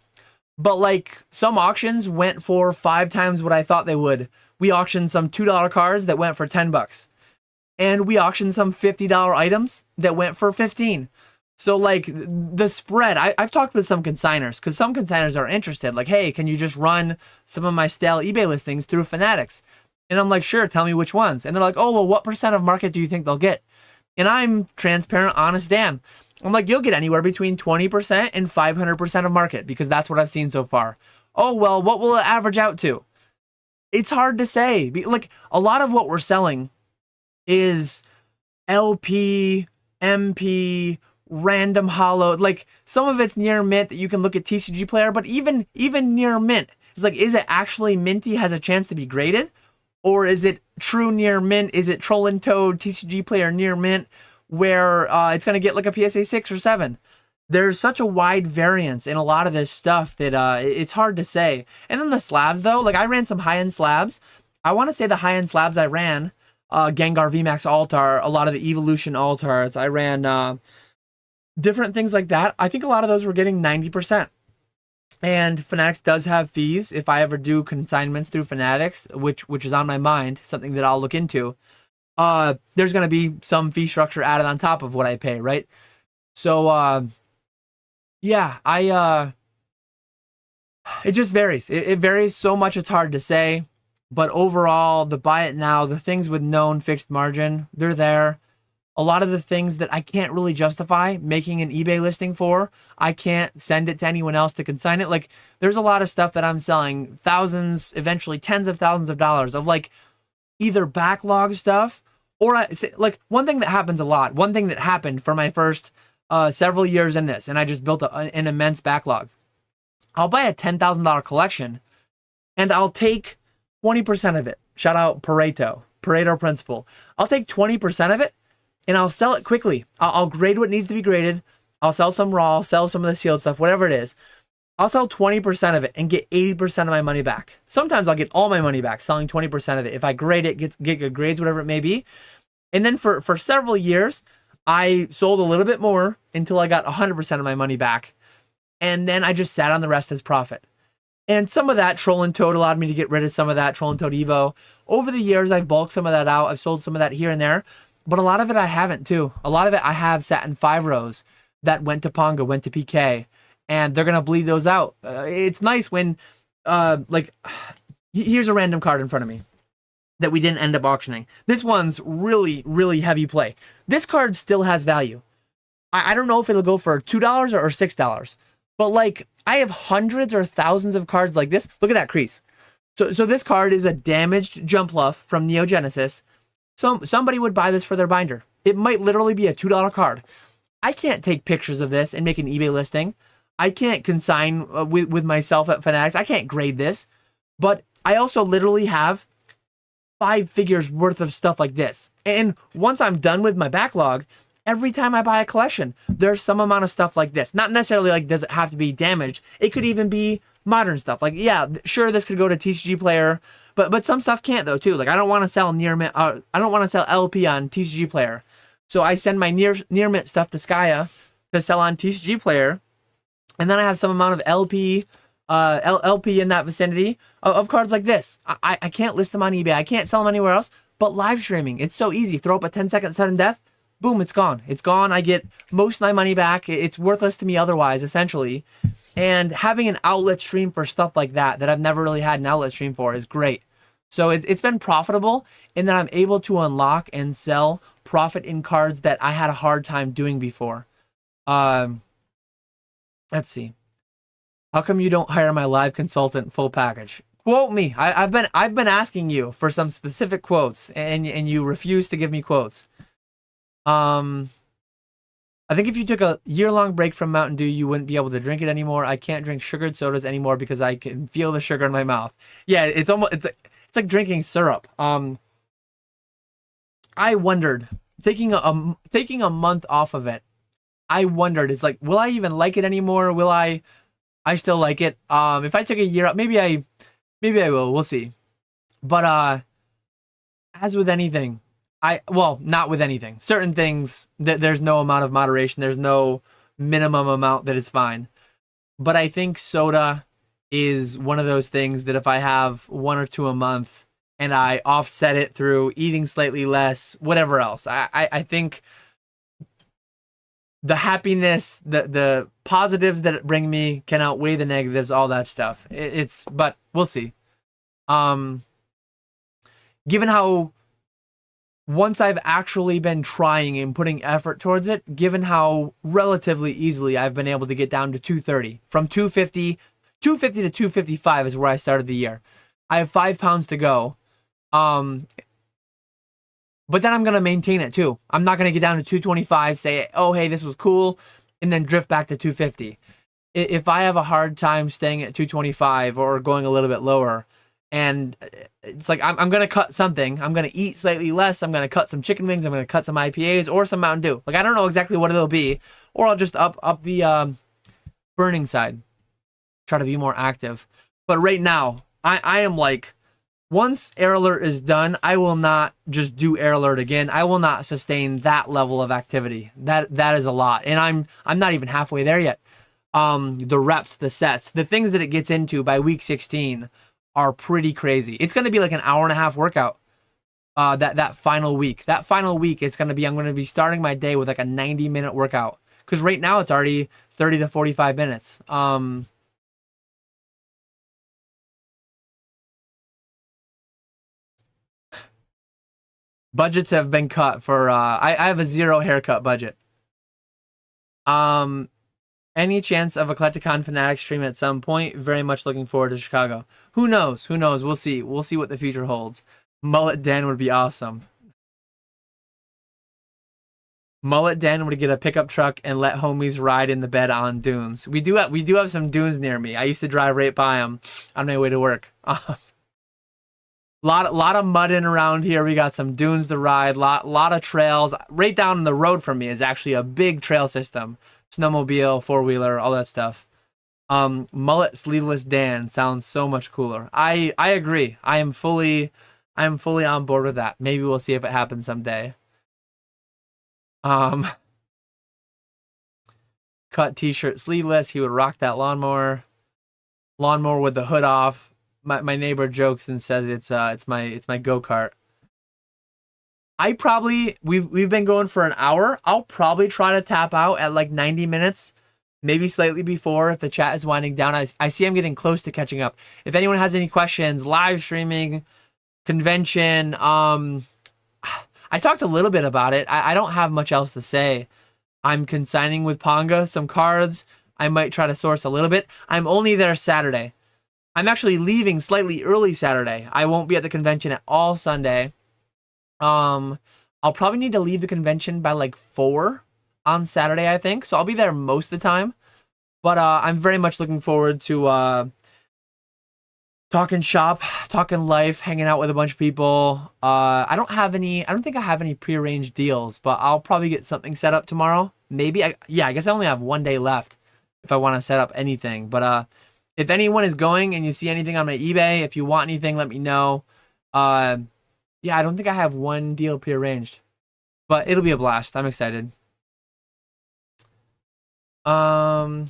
But like some auctions went for 5 times what I thought they would. We auctioned some $2 cards that went for $10. And we auctioned some $50 items that went for 15. So like the spread, I've talked with some consigners because some consigners are interested. Like, hey, can you just run some of my stale eBay listings through Fanatics? And I'm like, sure, tell me which ones. And they're like, oh, well, what % of market do you think they'll get? And I'm transparent, honest Dan. I'm like, you'll get anywhere between 20% and 500% of market because that's what I've seen so far. Oh, well, what will it average out to? It's hard to say. Like a lot of what we're selling is LP, MP, random hollow. Like some of it's near mint that you can look at TCGPlayer, but even near mint, it's like, is it actually minty, has a chance to be graded? Or is it true near mint? Is it Troll and Toad, TCGPlayer near mint, where it's going to get like a PSA 6 or 7? There's such a wide variance in a lot of this stuff that it's hard to say. And then the slabs, though, like I ran some high-end slabs. I want to say the high-end slabs I ran, Gengar VMAX Altar, a lot of the Evolution Altars. I ran different things like that. I think a lot of those were getting 90%. And Fanatics does have fees. If I ever do consignments through Fanatics, which is on my mind, something that I'll look into, there's going to be some fee structure added on top of what I pay, right? So, yeah, it just varies. It varies so much it's hard to say. But overall, the buy it now, the things with known fixed margin, they're there. A lot of the things that I can't really justify making an eBay listing for, I can't send it to anyone else to consign it. Like, there's a lot of stuff that I'm selling thousands, eventually tens of thousands of dollars of like either backlog stuff or like one thing that happens a lot. One thing that happened for my first several years in this, and I just built an immense backlog. I'll buy a $10,000 collection and I'll take 20% of it. Shout out Pareto principle. I'll take 20% of it and I'll sell it quickly. I'll grade what needs to be graded. I'll sell some raw, I'll sell some of the sealed stuff, whatever it is. I'll sell 20% of it and get 80% of my money back. Sometimes I'll get all my money back selling 20% of it. If I grade it, get good grades, whatever it may be. And then for several years, I sold a little bit more until I got 100% of my money back. And then I just sat on the rest as profit. And some of that Troll and Toad allowed me to get rid of some of that Troll and Toad Evo. Over the years, I've bulked some of that out. I've sold some of that here and there. But a lot of it I haven't too. A lot of it I have sat in 5 rows that went to Ponga, went to PK. And they're going to bleed those out. It's nice when, like, here's a random card in front of me that we didn't end up auctioning. This one's really, really heavy play. This card still has value. I don't know if it'll go for $2 or $6. But, like, I have hundreds or thousands of cards like this. Look at that crease. So this card is a damaged Jumpluff from Neo Genesis. So somebody would buy this for their binder. It might literally be a $2 card. I can't take pictures of this and make an eBay listing. I can't consign with myself at Fanatics. I can't grade this. But I also literally have 5 figures worth of stuff like this. And once I'm done with my backlog, every time I buy a collection, there's some amount of stuff like this. Not necessarily like, does it have to be damaged? It could even be modern stuff. Like, yeah, sure, this could go to TCGPlayer, but some stuff can't though too. Like, I don't want to sell I don't want to sell LP on TCGPlayer. So I send my near mint stuff to Skya to sell on TCGPlayer. And then I have some amount of LP in that vicinity of cards like this. I can't list them on eBay. I can't sell them anywhere else. But live streaming, it's so easy. Throw up a 10-second sudden death. Boom, it's gone. It's gone. I get most of my money back. It's worthless to me otherwise, essentially. And having an outlet stream for stuff like that I've never really had an outlet stream for is great. So it's been profitable in that I'm able to unlock and sell profit in cards that I had a hard time doing before. Let's see. How come you don't hire my live consultant full package? Quote me. I've been asking you for some specific quotes, and you refuse to give me quotes. I think if you took a year-long break from Mountain Dew, you wouldn't be able to drink it anymore. I can't drink sugared sodas anymore because I can feel the sugar in my mouth. Yeah, it's like drinking syrup. I wondered, taking a month off of it, I wondered, it's like, will I even like it anymore? Will I still like it? If I took a year up, maybe I will. We'll see. But as with anything, not with anything. Certain things that there's no amount of moderation. There's no minimum amount that is fine. But I think soda is one of those things that if I have 1 or 2 a month and I offset it through eating slightly less, whatever else, I think the happiness, the positives that it bring me can outweigh the negatives, all that stuff. But we'll see. Given how once I've actually been trying and putting effort towards it, given how relatively easily I've been able to get down to 230, from 250 to 255 is where I started the year. I have 5 pounds to go. But then I'm going to maintain it too. I'm not going to get down to 225, say, oh, hey, this was cool, and then drift back to 250. If I have a hard time staying at 225 or going a little bit lower, and it's like, I'm going to cut something. I'm going to eat slightly less. I'm going to cut some chicken wings. I'm going to cut some IPAs or some Mountain Dew. Like, I don't know exactly what it'll be. Or I'll just up the burning side. Try to be more active. But right now, I am like, once Air Alert is done, I will not just do Air Alert again. I will not sustain that level of activity. That is a lot. And I'm not even halfway there yet. The reps, the sets, the things that it gets into by week 16 are pretty crazy. It's going to be like an hour-and-a-half workout. That final week. That final week, I'm going to be starting my day with like a 90-minute workout. Because right now it's already 30 to 45 minutes. Budgets have been cut for, I have a 0 haircut budget. Any chance of a Collecticon Fanatics stream at some point? Very much looking forward to Chicago. Who knows? Who knows? We'll see. We'll see what the future holds. Mullet Dan would be awesome. Mullet Dan would get a pickup truck and let homies ride in the bed on dunes. We do have some dunes near me. I used to drive right by them on my way to work. Lot of mud in around here. We got some dunes to ride. Lot of trails. Right down the road from me is actually a big trail system. Snowmobile, 4-wheeler, all that stuff. Mullet Sleeveless Dan sounds so much cooler. I agree. I am fully on board with that. Maybe we'll see if it happens someday. Um, cut t-shirt sleeveless. He would rock that lawnmower. Lawnmower with the hood off. My neighbor jokes and says it's my go-kart. We've been going for an hour. I'll probably try to tap out at like 90 minutes, maybe slightly before if the chat is winding down. I see I'm getting close to catching up. If anyone has any questions, live streaming, convention, I talked a little bit about it. I don't have much else to say. I'm consigning with Ponga some cards. I might try to source a little bit. I'm only there Saturday. I'm actually leaving slightly early Saturday. I won't be at the convention at all Sunday. I'll probably need to leave the convention by like 4 on Saturday, I think. So I'll be there most of the time. But I'm very much looking forward to talking shop, talking life, hanging out with a bunch of people. I don't think I have any prearranged deals, but I'll probably get something set up tomorrow. Maybe. I guess I only have 1 day left if I want to set up anything. But if anyone is going and you see anything on my eBay, if you want anything, let me know. Yeah, I don't think I have one deal prearranged, but it'll be a blast. I'm excited. I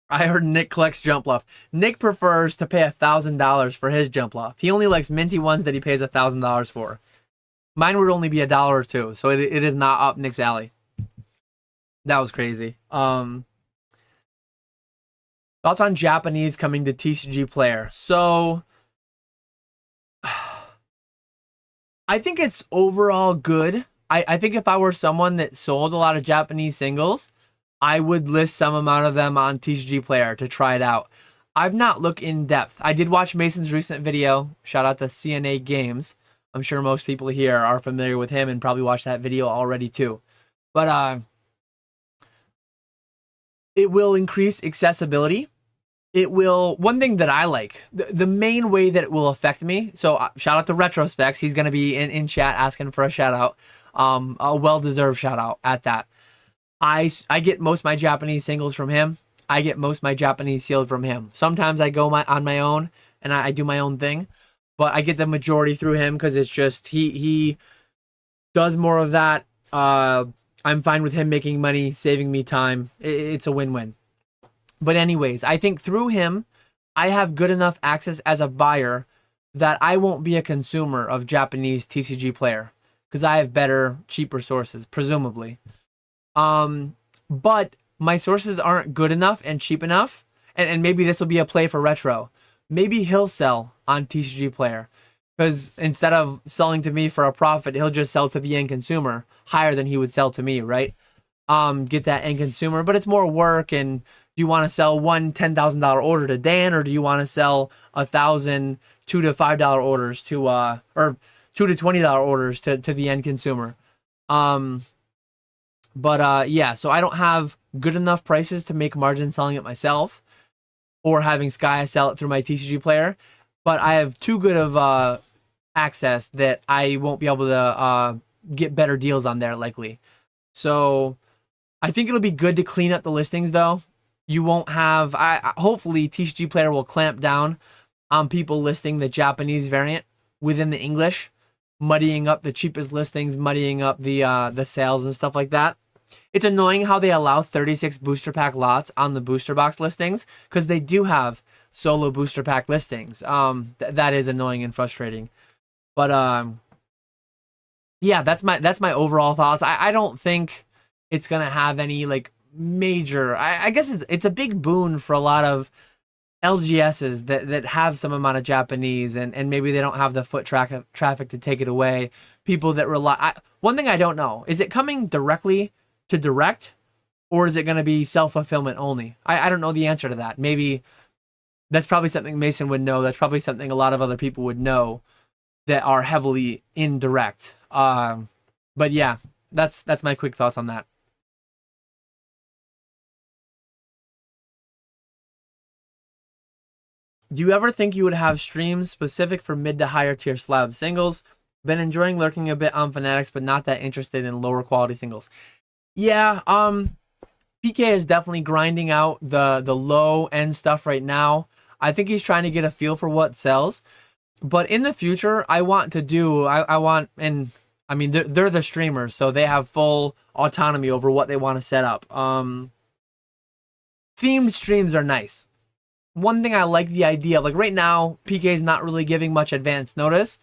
heard Nick collects jump loft. Nick prefers to pay $1,000 for his jump loft. He only likes minty ones that he pays $1,000 for. Mine would only be $1 or $2, so it is not up Nick's alley. That was crazy. Thoughts on Japanese coming to TCGPlayer. So I think it's overall good. I think if I were someone that sold a lot of Japanese singles, I would list some amount of them on TCGPlayer to try it out. I've not looked in depth. I did watch Mason's recent video. Shout out to CNA Games. I'm sure most people here are familiar with him and probably watched that video already too. But it will increase accessibility. It will, one thing that I like, the main way that it will affect me, so shout out to Retrospecs. He's going to be in chat asking for a shout out. A well-deserved shout out at that. I get most of my Japanese singles from him. I get most of my Japanese sealed from him. Sometimes I go on my own and I do my own thing, but I get the majority through him because it's just he does more of that. I'm fine with him making money, saving me time. It's a win-win. But anyways, I think through him, I have good enough access as a buyer that I won't be a consumer of Japanese TCGPlayer because I have better, cheaper sources, presumably. But my sources aren't good enough and cheap enough, and maybe this will be a play for Retro. Maybe he'll sell on TCGPlayer because instead of selling to me for a profit, he'll just sell to the end consumer higher than he would sell to me, right? Get that end consumer, but it's more work. And do you want to sell one $10,000 order to Dan, or do you want to sell 1,000 $2 to $5 orders to or $2 to $20 orders to the end consumer? Yeah, so I don't have good enough prices to make margin selling it myself or having Sky sell it through my TCGPlayer, but I have too good of access that I won't be able to get better deals on there likely. So I think it'll be good to clean up the listings though. You won't have, hopefully TCGPlayer will clamp down on people listing the Japanese variant within the English, muddying up the cheapest listings, muddying up the sales and stuff like that. It's annoying how they allow 36 booster pack lots on the booster box listings because they do have solo booster pack listings. That is annoying and frustrating. But yeah, that's my overall thoughts. I don't think it's gonna have any like major. I guess it's a big boon for a lot of LGSs that have some amount of Japanese and maybe they don't have the foot traffic to take it away. People that rely. One thing I don't know, is it coming directly to direct, or is it going to be self-fulfillment only? I don't know the answer to that. Maybe that's probably something Mason would know. That's probably something a lot of other people would know that are heavily indirect. But yeah, that's my quick thoughts on that. Do you ever think you would have streams specific for mid to higher tier slab singles? Been enjoying lurking a bit on Fanatics, but not that interested in lower quality singles. Yeah, PK is definitely grinding out the low end stuff right now. I think he's trying to get a feel for what sells. But in the future, I want to do I want, and I mean they're the streamers, so they have full autonomy over what they want to set up. Themed streams are nice. One thing I like the idea of, like right now, PK is not really giving much advance notice.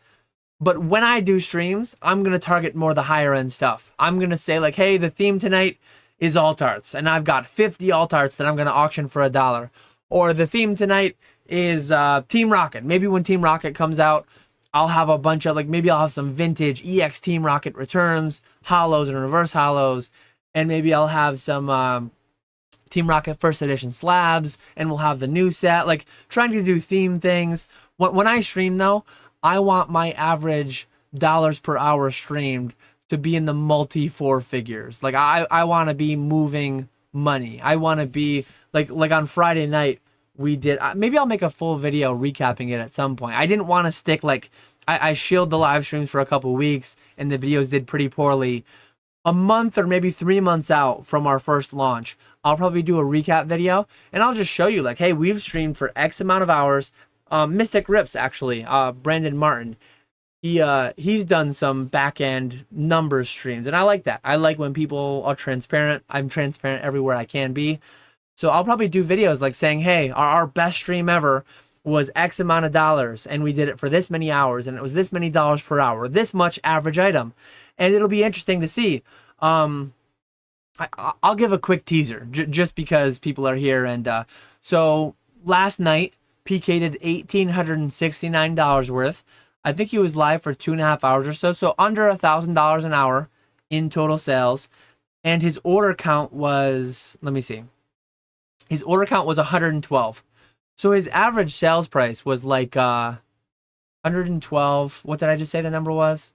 But when I do streams, I'm going to target more the higher end stuff. I'm going to say like, hey, the theme tonight is alt arts, and I've got 50 alt arts that I'm going to auction for $1. Or the theme tonight is Team Rocket. Maybe when Team Rocket comes out, I'll have a bunch of, like, maybe I'll have some vintage EX Team Rocket returns, hollows and reverse hollows, and maybe I'll have some Team Rocket first edition slabs, and we'll have the new set, like trying to do theme things. When I stream though, I want my average dollars per hour streamed to be in the multi four figures. Like I want to be moving money. I want to be like on Friday night we did. Maybe I'll make a full video recapping it at some point. I didn't want to stick like I shielded the live streams for a couple weeks and the videos did pretty poorly. A month or maybe 3 months out from our first launch, I'll probably do a recap video and I'll just show you like, hey, we've streamed for X amount of hours. Mystic Rips, actually, Brandon Martin, he's done some back end numbers streams, and I like that. I like when people are transparent. I'm transparent everywhere I can be. So I'll probably do videos like saying, hey, our best stream ever was X amount of dollars, and we did it for this many hours, and it was this many dollars per hour, this much average item. And it'll be interesting to see. I'll give a quick teaser just because people are here. And so last night, PK did $1,869 worth. I think he was live for 2.5 hours or so. So under $1,000 an hour in total sales. And his order count was, let me see. His order count was 112. So his average sales price was like 112. What did I just say the number was?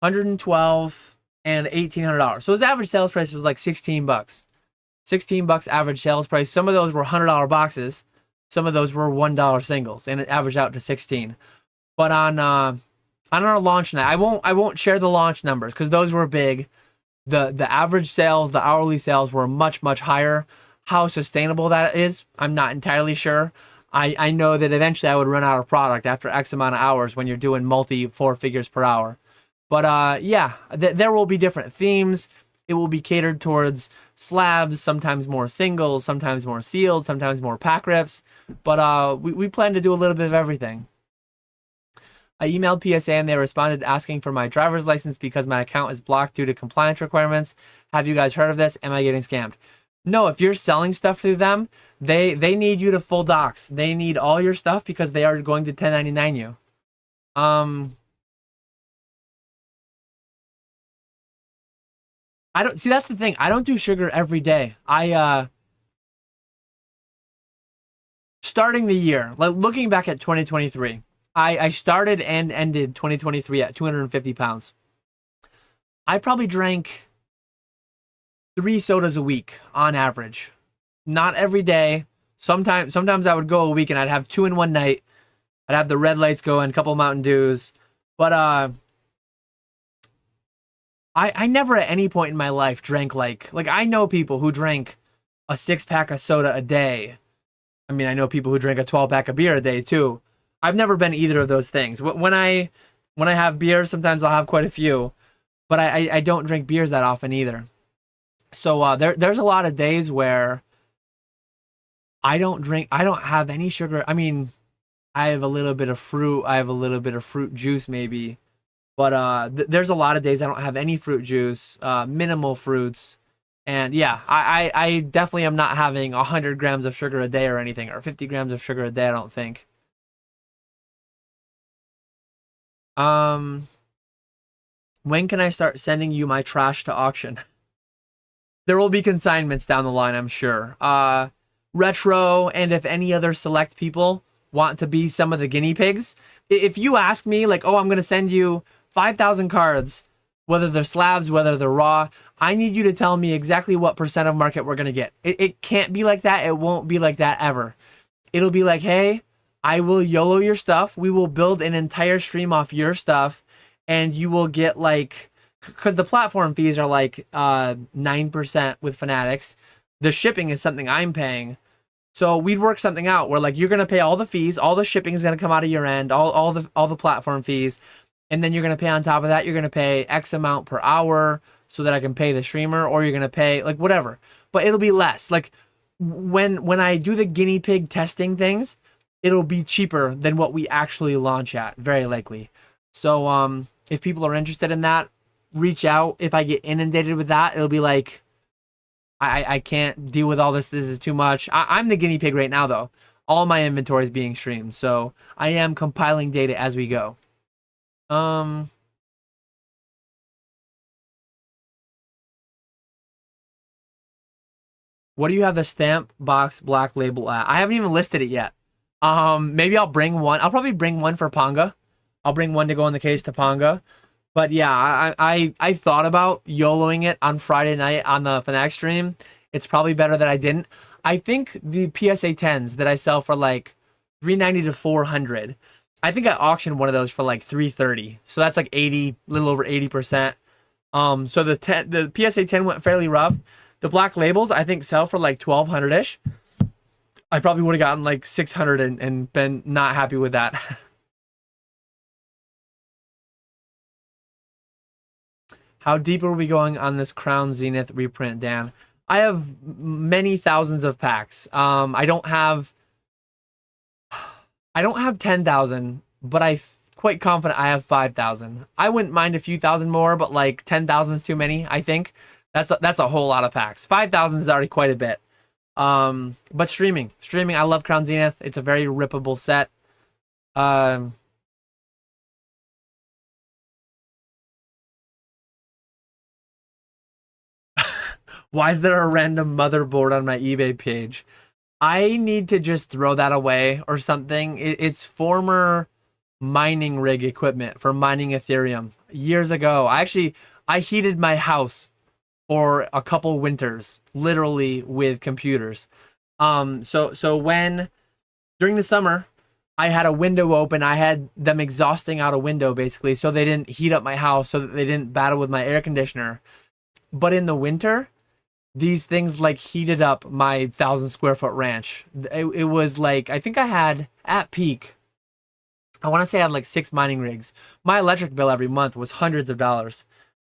112 and $1,800. So his average sales price was like 16 bucks. 16 bucks average sales price. Some of those were $100 boxes. Some of those were $1 singles, and it averaged out to 16. But on our launch night, I won't share the launch numbers because those were big. The average sales, the hourly sales were much higher. How sustainable that is, I'm not entirely sure. I know that eventually I would run out of product after X amount of hours when you're doing multi 4 figures per hour. But yeah, there will be different themes. It will be catered towards slabs, sometimes more singles, sometimes more sealed, sometimes more pack rips. But we plan to do a little bit of everything. I emailed PSA and they responded asking for my driver's license because my account is blocked due to compliance requirements. Have you guys heard of this? Am I getting scammed? No, if you're selling stuff through them, they need you to full docs. They need all your stuff because they are going to 1099 you. I don't see, that's the thing. I don't do sugar every day. Starting the year, like looking back at 2023, I started and ended 2023 at 250 pounds. I probably drank 3 sodas a week on average. Not every day. Sometimes I would go a week and I'd have 2 in one night. I'd have the red lights going, a couple Mountain Dews. But I never at any point in my life drank like I know people who drank a 6-pack of soda a day. I mean, I know people who drink a 12-pack of beer a day too. I've never been either of those things. When I have beer, sometimes I'll have quite a few, but I don't drink beers that often either. So there's a lot of days where I don't have any sugar. I mean, I have a little bit of fruit. I have a little bit of fruit juice maybe. But there's a lot of days I don't have any fruit juice, minimal fruits. And yeah, I definitely am not having 100 grams of sugar a day or anything, or 50 grams of sugar a day, I don't think. When can I start sending you my trash to auction? There will be consignments down the line, I'm sure. Retro, and if any other select people want to be some of the guinea pigs, if you ask me, like, oh, I'm going to send you 5,000 cards, whether they're slabs, whether they're raw, I need you to tell me exactly what % of market we're going to get. It can't be like that. It won't be like that ever. It'll be like, hey, I will YOLO your stuff. We will build an entire stream off your stuff, and you will get like, because the platform fees are like 9% with Fanatics. The shipping is something I'm paying. So we'd work something out where like you're gonna pay all the fees, all the shipping is gonna come out of your end, all the platform fees, and then you're gonna pay on top of that. You're gonna pay X amount per hour so that I can pay the streamer, or you're gonna pay like whatever, but it'll be less. Like when I do the guinea pig testing things, it'll be cheaper than what we actually launch at, very likely. So if people are interested in that, reach out. If I get inundated with that, it'll be like I can't deal with all this. This is too much. I'm the guinea pig right now, though. All my inventory is being streamed, so I am compiling data as we go. What do you have the stamp box black label at? I haven't even listed it yet. Maybe I'll bring one. I'll probably bring one for Panga. I'll bring one to go in the case to Panga. But yeah, I thought about YOLOing it on Friday night on the Fnac stream. It's probably better that I didn't. I think the PSA 10s that I sell for like 390 to 400. I think I auctioned one of those for like 330. So that's like 80, little over 80%. So the PSA 10 went fairly rough. The black labels I think sell for like 1200-ish. I probably would have gotten like 600 and been not happy with that. How deep are we going on this Crown Zenith reprint, Dan? I have many thousands of packs. I don't have 10,000, but quite confident I have 5,000. I wouldn't mind a few thousand more, but like 10,000 is too many, I think. That's a whole lot of packs. 5,000 is already quite a bit. But streaming, I love Crown Zenith. It's a very rippable set. Why is there a random motherboard on my eBay page? I need to just throw that away or something. It's former mining rig equipment for mining Ethereum years ago. I heated my house for a couple winters, literally with computers. So when during the summer I had a window open, I had them exhausting out a window basically, so they didn't heat up my house, so that they didn't battle with my air conditioner. But in the winter, these things like heated up my 1,000 square foot ranch. It was like, I think I had at peak, I want to say I had like 6 mining rigs. My electric bill every month was hundreds of dollars.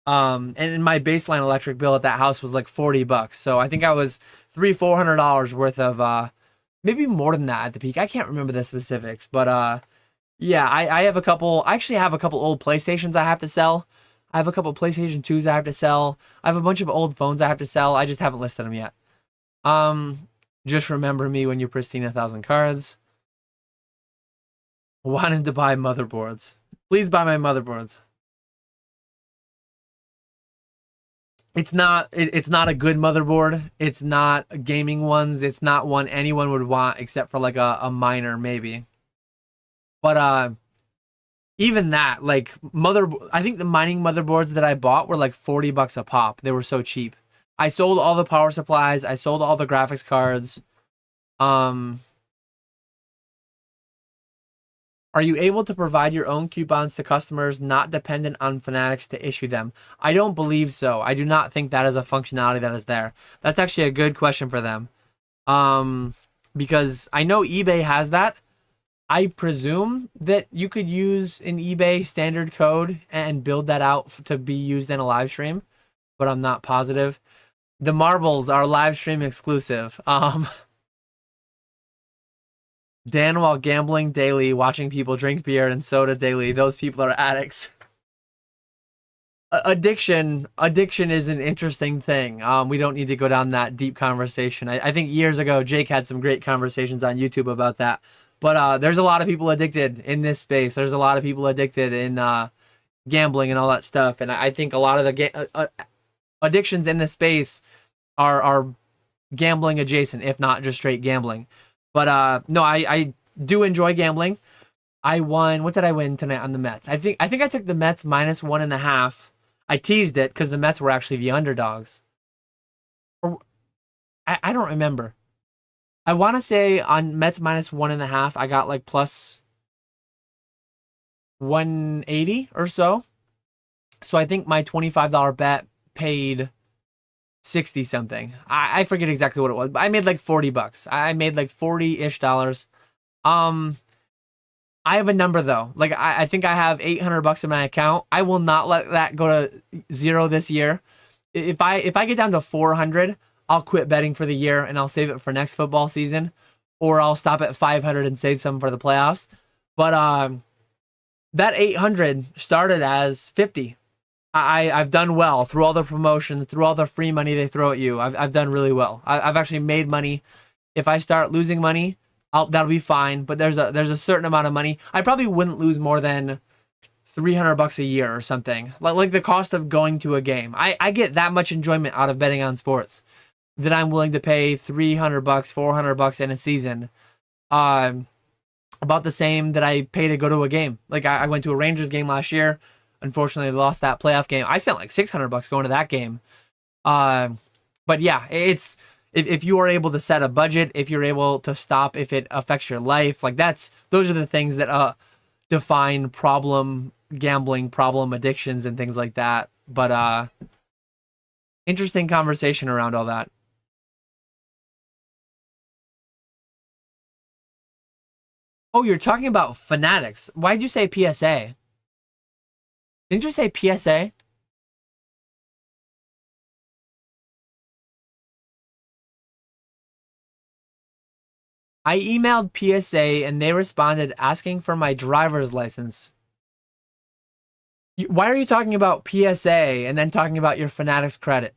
And my baseline electric bill at that house was like $40. So I think I was $300-400 worth of, maybe more than that at the peak. I can't remember the specifics, but, yeah, I have a couple, I actually have a couple old PlayStations I have to sell. I have a couple PlayStation 2s I have to sell. I have a bunch of old phones I have to sell. I just haven't listed them yet. Just remember me when you pristine 1,000 cards. Wanted to buy motherboards. Please buy my motherboards. It's not a good motherboard. It's not gaming ones. It's not one anyone would want except for like a miner maybe. But even that, like I think the mining motherboards that I bought were like $40 a pop. They were so cheap. I sold all the power supplies. I sold all the graphics cards. Are you able to provide your own coupons to customers not dependent on Fanatics to issue them? I don't believe so. I do not think that is a functionality that is there. That's actually a good question for them. Because I know eBay has that. I presume that you could use an eBay standard code and build that out to be used in a live stream, but I'm not positive. The marbles are live stream exclusive. Dan while gambling daily, watching people drink beer and soda daily. Those people are addicts. Addiction is an interesting thing. We don't need to go down that deep conversation. I think years ago Jake had some great conversations on YouTube about that. But there's a lot of people addicted in this space. There's a lot of people addicted in gambling and all that stuff. And I think a lot of the addictions in this space are gambling adjacent, if not just straight gambling. But no, I do enjoy gambling. I won. What did I win tonight on the Mets? I think I took the Mets -1.5. I teased it because the Mets were actually the underdogs. Or I don't remember. I want to say on Mets -1.5, I got like plus 180 or so. So I think my $25 bet paid 60 something. I forget exactly what it was, but I made like 40 bucks. I made like 40-ish dollars. Um, I have a number though. Like I think I have 800 bucks in my account. I will not let that go to zero this year. If I get down to 400, I'll quit betting for the year and I'll save it for next football season, or I'll stop at 500 and save some for the playoffs. But that 800 started as 50. I've done well through all the promotions, through all the free money they throw at you. I've done really well. I've actually made money. If I start losing money, that'll be fine. But there's a certain amount of money. I probably wouldn't lose more than 300 bucks a year or something. Like the cost of going to a game. I get that much enjoyment out of betting on sports that I'm willing to pay 300 bucks, 400 bucks in a season. About the same that I pay to go to a game. Like I went to a Rangers game last year. Unfortunately, lost that playoff game. I spent like 600 bucks going to that game. But yeah, it's if you are able to set a budget, if you're able to stop if it affects your life, like those are the things that define problem gambling, problem addictions, and things like that. But interesting conversation around all that. Oh, you're talking about Fanatics. Why'd you say PSA? Didn't you say PSA? I emailed PSA and they responded asking for my driver's license. Why are you talking about PSA and then talking about your Fanatics credit?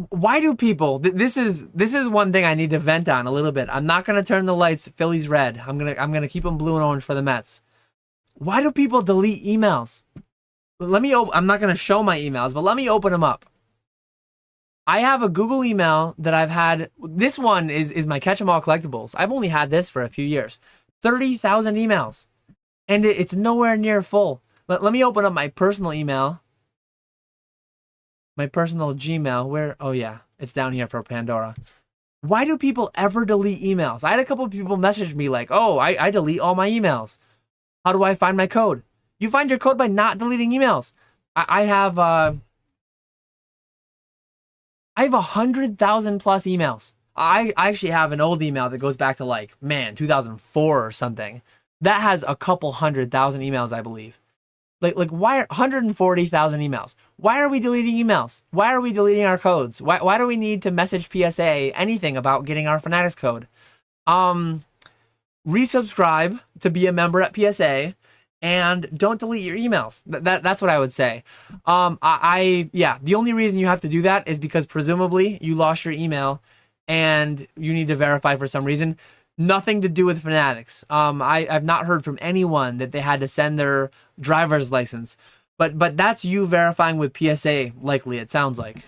Why do people? This is one thing I need to vent on a little bit. I'm not gonna turn the lights Phillies red. I'm gonna keep them blue and orange for the Mets. Why do people delete emails? Let me. I'm not gonna show my emails, but let me open them up. I have a Google email that I've had. This one is my Catch 'em All collectibles. I've only had this for a few years. 30,000 emails, and it's nowhere near full. Let me open up my personal email. My personal Gmail. Where? Oh yeah, it's down here for Pandora. Why do people ever delete emails? I had a couple of people message me like, "Oh, I delete all my emails. How do I find my code?" You find your code by not deleting emails. I have 100,000 plus emails. I actually have an old email that goes back to like, man, 2004 or something. That has a couple 100,000 emails, I believe. Like why 140,000 emails? Why are we deleting emails? Why are we deleting our codes? Why do we need to message PSA anything about getting our Fanatics code? Um, Resubscribe to be a member at PSA and don't delete your emails. That's what I would say. Yeah, the only reason you have to do that is because presumably you lost your email and you need to verify for some reason. Nothing to do with Fanatics. I've not heard from anyone that they had to send their driver's license. But that's you verifying with PSA, likely, it sounds like.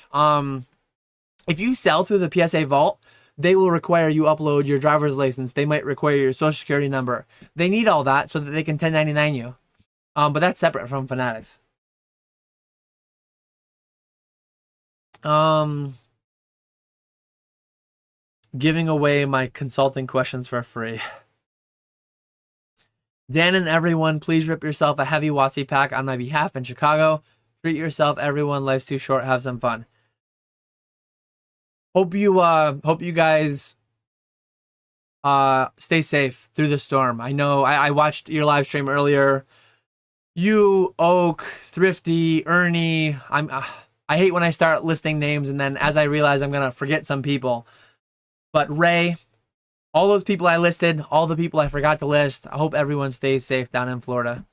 If you sell through the PSA vault, they will require you upload your driver's license. They might require your social security number. They need all that so that they can 1099 you. But that's separate from Fanatics. Giving away my consulting questions for free. Dan and everyone, please rip yourself a heavy Watsy pack on my behalf in Chicago. Treat yourself, everyone. Life's too short. Have some fun. Hope you guys stay safe through the storm. I know I watched your live stream earlier. You, Oak, Thrifty, Ernie. I hate when I start listing names and then as I realize I'm gonna forget some people. But Ray, all those people I listed, all the people I forgot to list. I hope everyone stays safe down in Florida.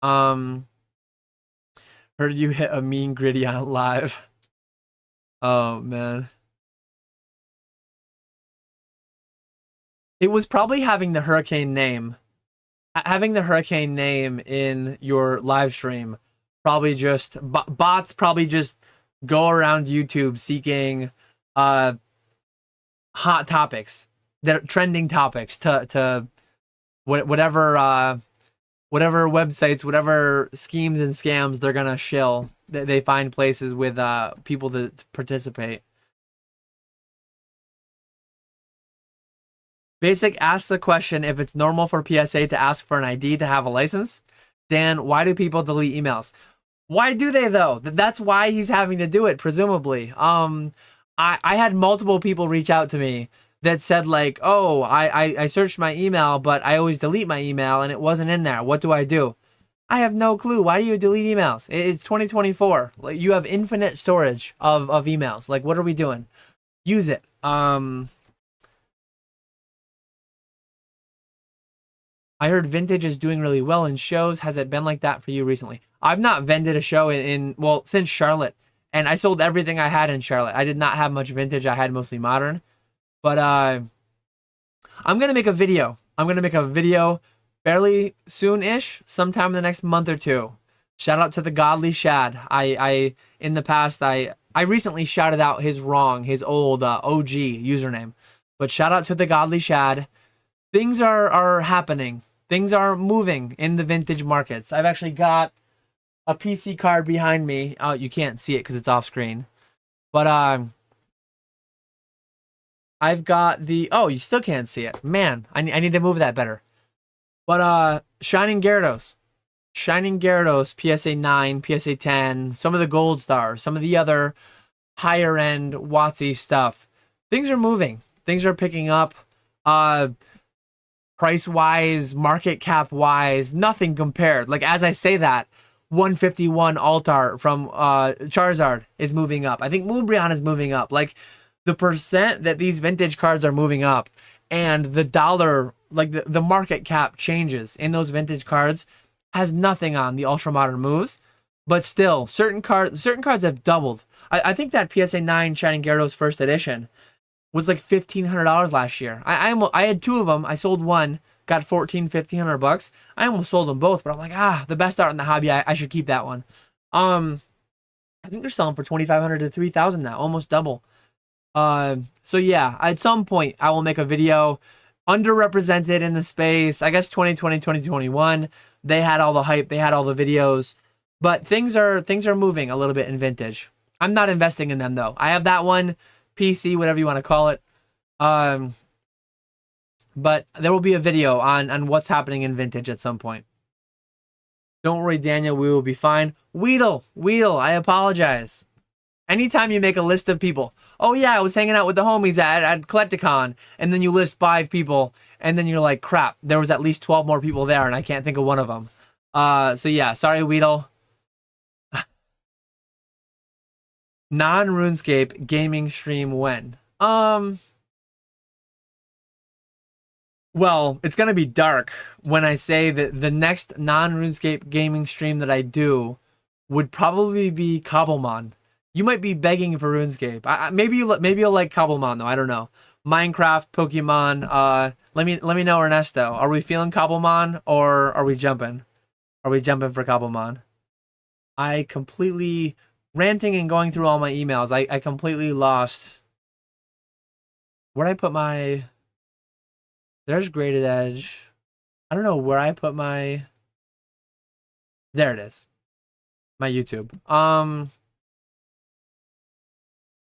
Heard you hit a mean gritty on live. Oh man. It was probably having the hurricane name. Having the hurricane name in your live stream probably just bots probably just go around YouTube seeking hot topics, that are trending topics to whatever whatever websites, whatever schemes and scams they're gonna shill. They find places with people to participate. Basic asks a question if it's normal for PSA to ask for an ID to have a license. Dan, why do people delete emails? Why do they though? That's why he's having to do it, presumably. I had multiple people reach out to me that said like, oh, I searched my email, but I always delete my email and it wasn't in there. What do I do? I have no clue. Why do you delete emails? It's 2024. Like, you have infinite storage of emails. Like, what are we doing? Use it. I heard vintage is doing really well in shows. Has it been like that for you recently? I've not vended a show well, since Charlotte. And I sold everything I had in Charlotte. I did not have much vintage. I had mostly modern. But I'm going to make a video. I'm going to make a video fairly soon-ish, sometime in the next month or two. Shout out to the Godly Shad. In the past, I recently shouted out his old OG username. But shout out to the Godly Shad. Things are happening. Things are moving in the vintage markets. I've actually got a PC card behind me. Oh, you can't see it because it's off screen. But I've got the... Oh, you still can't see it. Man, I need to move that better. But Shining Gyarados. Shining Gyarados, PSA 9, PSA 10, some of the Gold Stars, some of the other higher end WotC stuff. Things are moving. Things are picking up. Price wise, market cap wise, nothing compared. Like, as I say that, 151 alt art from Charizard is moving up. I think Moonbreon is moving up. Like, the percent that these vintage cards are moving up and the dollar, like the market cap changes in those vintage cards has nothing on the ultra modern moves. But still, certain cards have doubled. I think that PSA 9 Shining Gyarados first edition was like $1,500 last year. I had two of them. I sold one, got $1,500. I almost sold them both, but I'm like, the best art in the hobby. I should keep that one. I think they're selling for $2,500 to $3,000 now, almost double. So yeah, at some point I will make a video. Underrepresented in the space. I guess 2020, 2021, they had all the hype, they had all the videos, but things are moving a little bit in vintage. I'm not investing in them though. I have that one, PC, whatever you want to call it. But there will be a video on what's happening in vintage at some point. Don't worry, Daniel, we will be fine. Weedle, I apologize. Anytime you make a list of people, oh yeah, I was hanging out with the homies at Collecticon, and then you list 5 people, and then you're like, crap, there was at least 12 more people there, and I can't think of one of them. So yeah, sorry, Weedle. Non-RuneScape gaming stream when? Well, it's gonna be dark when I say that the next non-RuneScape gaming stream that I do would probably be Cobblemon. You might be begging for RuneScape. Maybe you'll like Cobblemon though. I don't know. Minecraft, Pokemon. Let me know, Ernesto. Are we feeling Cobblemon or are we jumping? Are we jumping for Cobblemon? I completely ranting and going through all my emails. I completely lost. Where'd I put my? There's Graded Edge. I don't know where I put my. There it is. My YouTube.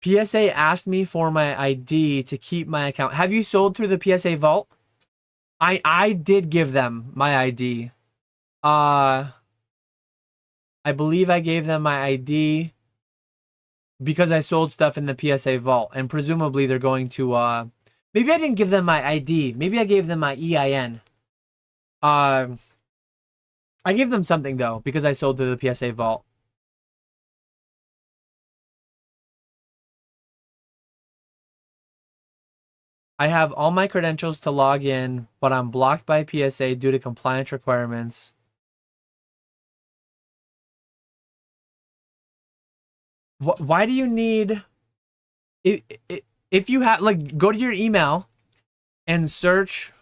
PSA asked me for my ID to keep my account. Have you sold through the PSA vault? I did give them my ID. I believe I gave them my ID because I sold stuff in the PSA vault, and presumably they're going to maybe I didn't give them my ID. Maybe I gave them my EIN. I gave them something though because I sold to the PSA vault. I have all my credentials to log in, but I'm blocked by PSA due to compliance requirements. Why do you need... If you have... Like, go to your email and search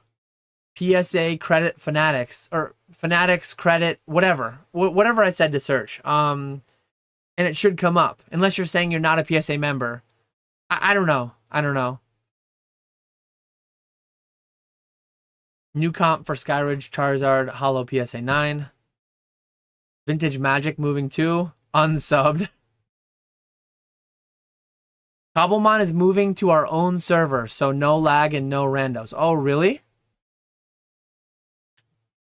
PSA credit Fanatics, or Fanatics credit, whatever. Whatever I said to search. And it should come up. Unless you're saying you're not a PSA member. I don't know. I don't know. New comp for Skyridge, Charizard, Hollow PSA 9. Vintage Magic moving to. Unsubbed. Cobblemon is moving to our own server, so no lag and no randos. Oh, really?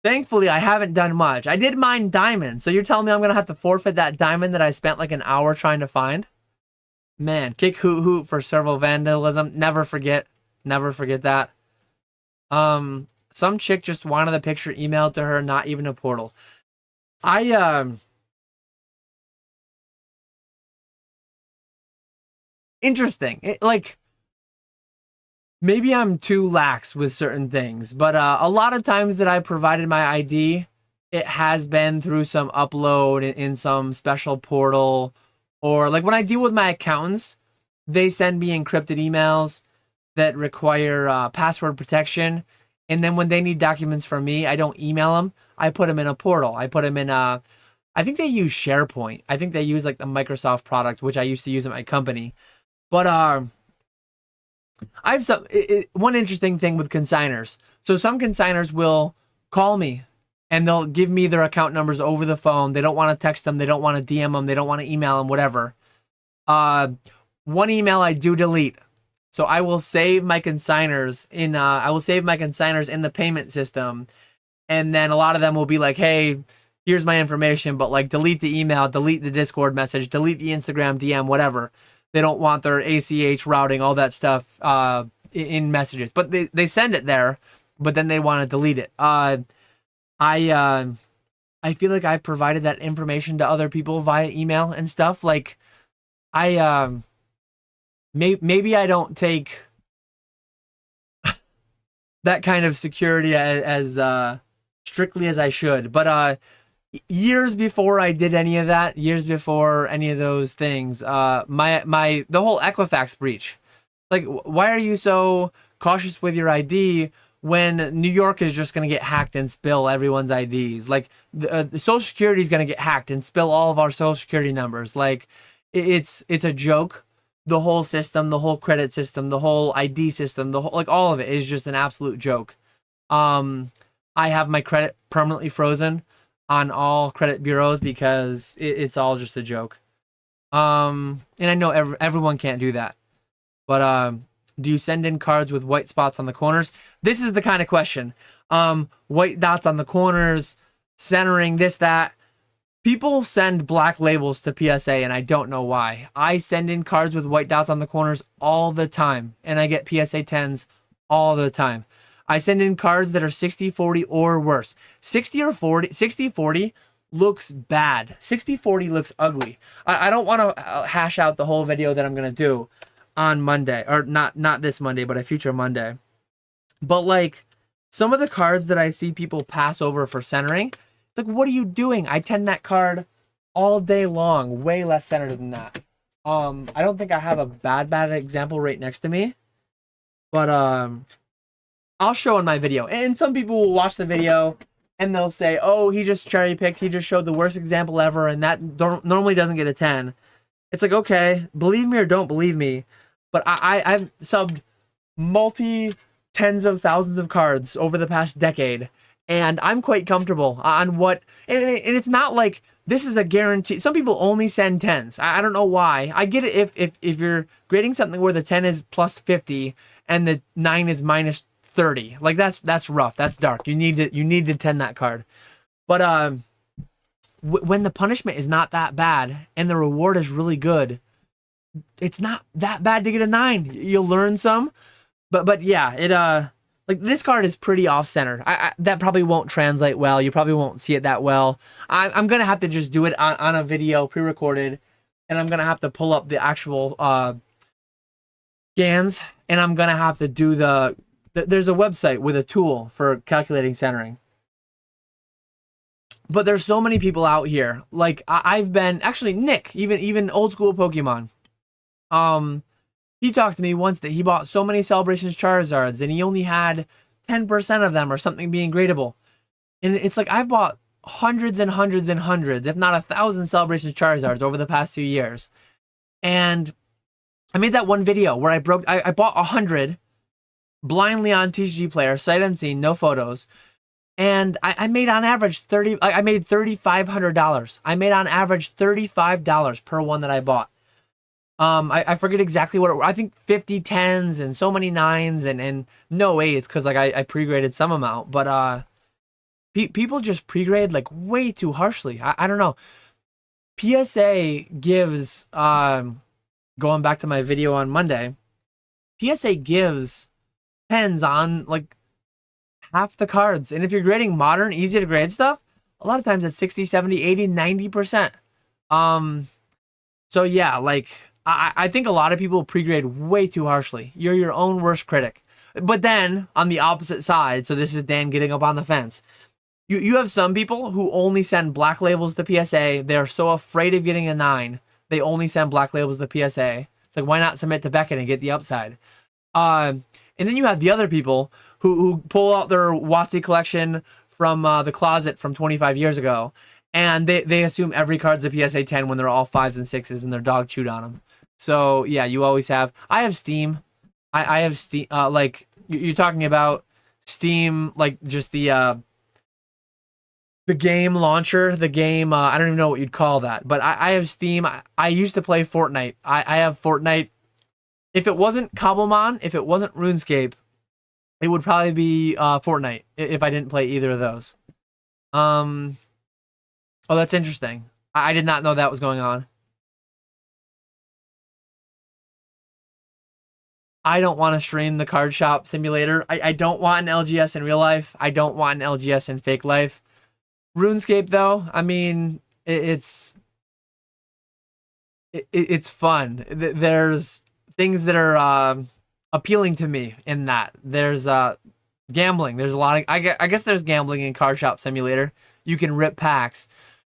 Thankfully, I haven't done much. I did mine diamonds, so you're telling me I'm gonna have to forfeit that diamond that I spent like an hour trying to find? Man, kick hoot hoot for servo vandalism. Never forget. Never forget that. Some chick just wanted the picture emailed to her, not even a portal. Interesting. Like, maybe I'm too lax with certain things, but a lot of times that I provided my ID, it has been through some upload in some special portal, or like when I deal with my accountants, they send me encrypted emails that require password protection. And then when they need documents from me, I don't email them. I put them in a portal. I put them in I think they use SharePoint. I think they use like the Microsoft product, which I used to use at my company. But I have one interesting thing with consigners. So some consigners will call me and they'll give me their account numbers over the phone. They don't want to text them. They don't want to DM them. They don't want to email them, whatever. One email I do delete. So I will save my consigners in the payment system. And then a lot of them will be like, hey, here's my information, but like delete the email, delete the Discord message, delete the Instagram DM, whatever. They don't want their ACH routing, all that stuff in messages. But they send it there, but then they want to delete it. I feel like I've provided that information to other people via email and stuff. Like, maybe I don't take that kind of security as strictly as I should. But years before I did any of that, years before any of those things, the whole Equifax breach. Like, why are you so cautious with your ID when New York is just going to get hacked and spill everyone's IDs? Like, the Social Security is going to get hacked and spill all of our Social Security numbers. Like, it's a joke. The whole system, the whole credit system, the whole ID system, like all of it is just an absolute joke. I have my credit permanently frozen on all credit bureaus because it's all just a joke. And I know everyone can't do that. But do you send in cards with white spots on the corners? This is the kind of question. White dots on the corners, centering, this, that. People send black labels to PSA and I don't know why. I send in cards with white dots on the corners all the time and I get PSA 10s all the time. I send in cards that are 60-40 or worse. 60-40 looks bad. 60-40 looks ugly. I don't want to hash out the whole video that I'm going to do on Monday. Or not this Monday, but a future Monday. But like, some of the cards that I see people pass over for centering, it's like, what are you doing? I tend that card all day long. Way less centered than that. I don't think I have a bad example right next to me. But I'll show in my video. And some people will watch the video and they'll say, oh, he just cherry picked. He just showed the worst example ever. And that normally doesn't get a 10. It's like, okay, believe me or don't believe me. But I've subbed tens of thousands of cards over the past decade. And I'm quite comfortable on what, and it's not like this is a guarantee. Some people only send 10s. I don't know why. I get it if you're grading something where the 10 is plus 50 and the 9 is minus 30. Like that's rough. That's dark. You need to 10 that card. But when the punishment is not that bad and the reward is really good, it's not that bad to get a 9. You'll learn some. But yeah, like this card is pretty off-centered. That probably won't translate well. You probably won't see it that well. I'm gonna have to just do it on a video pre-recorded, and I'm gonna have to pull up the actual scans, and I'm gonna have to do there's a website with a tool for calculating centering. But there's so many people out here. Like I've been actually Nick, even old school Pokemon. He talked to me once that he bought so many Celebrations Charizards and he only had 10% of them or something being gradable. And it's like I've bought hundreds and hundreds and hundreds, if not 1,000 Celebrations Charizards over the past 2 years. And I made that one video where I bought 100 blindly on TCGPlayer, sight unseen, no photos. And I made on average I made $3,500. I made on average $35 per one that I bought. I forget exactly what I think 50 10s and so many 9s and no way it's because like I pre-graded some amount, but people just pre-grade like way too harshly. I don't know. PSA gives going back to my video on Monday, PSA gives pens on like half the cards. And if you're grading modern, easy to grade stuff, a lot of times it's 60, 70, 80, 90%. So yeah, like I think a lot of people pre-grade way too harshly. You're your own worst critic. But then on the opposite side, so this is Dan getting up on the fence. You have some people who only send black labels to PSA. They're so afraid of getting a 9. They only send black labels to PSA. It's like, why not submit to Beckett and get the upside? And then you have the other people who pull out their WotC collection from the closet from 25 years ago. And they assume every card's a PSA 10 when they're all 5s and 6s and their dog chewed on them. So yeah, you always have. I have Steam. I have Steam. Like you're talking about Steam, like just the game launcher, the game. I don't even know what you'd call that, but I have Steam. I used to play Fortnite. I have Fortnite. If it wasn't Cobblemon, if it wasn't RuneScape, it would probably be Fortnite if I didn't play either of those. Oh, that's interesting. I did not know that was going on. I don't want to stream the card shop simulator. I don't want an LGS in real life. I don't want an LGS in fake life. RuneScape, though, I mean, it's fun. There's things that are appealing to me in that. There's gambling. There's a lot of I guess there's gambling in Card Shop Simulator. You can rip packs,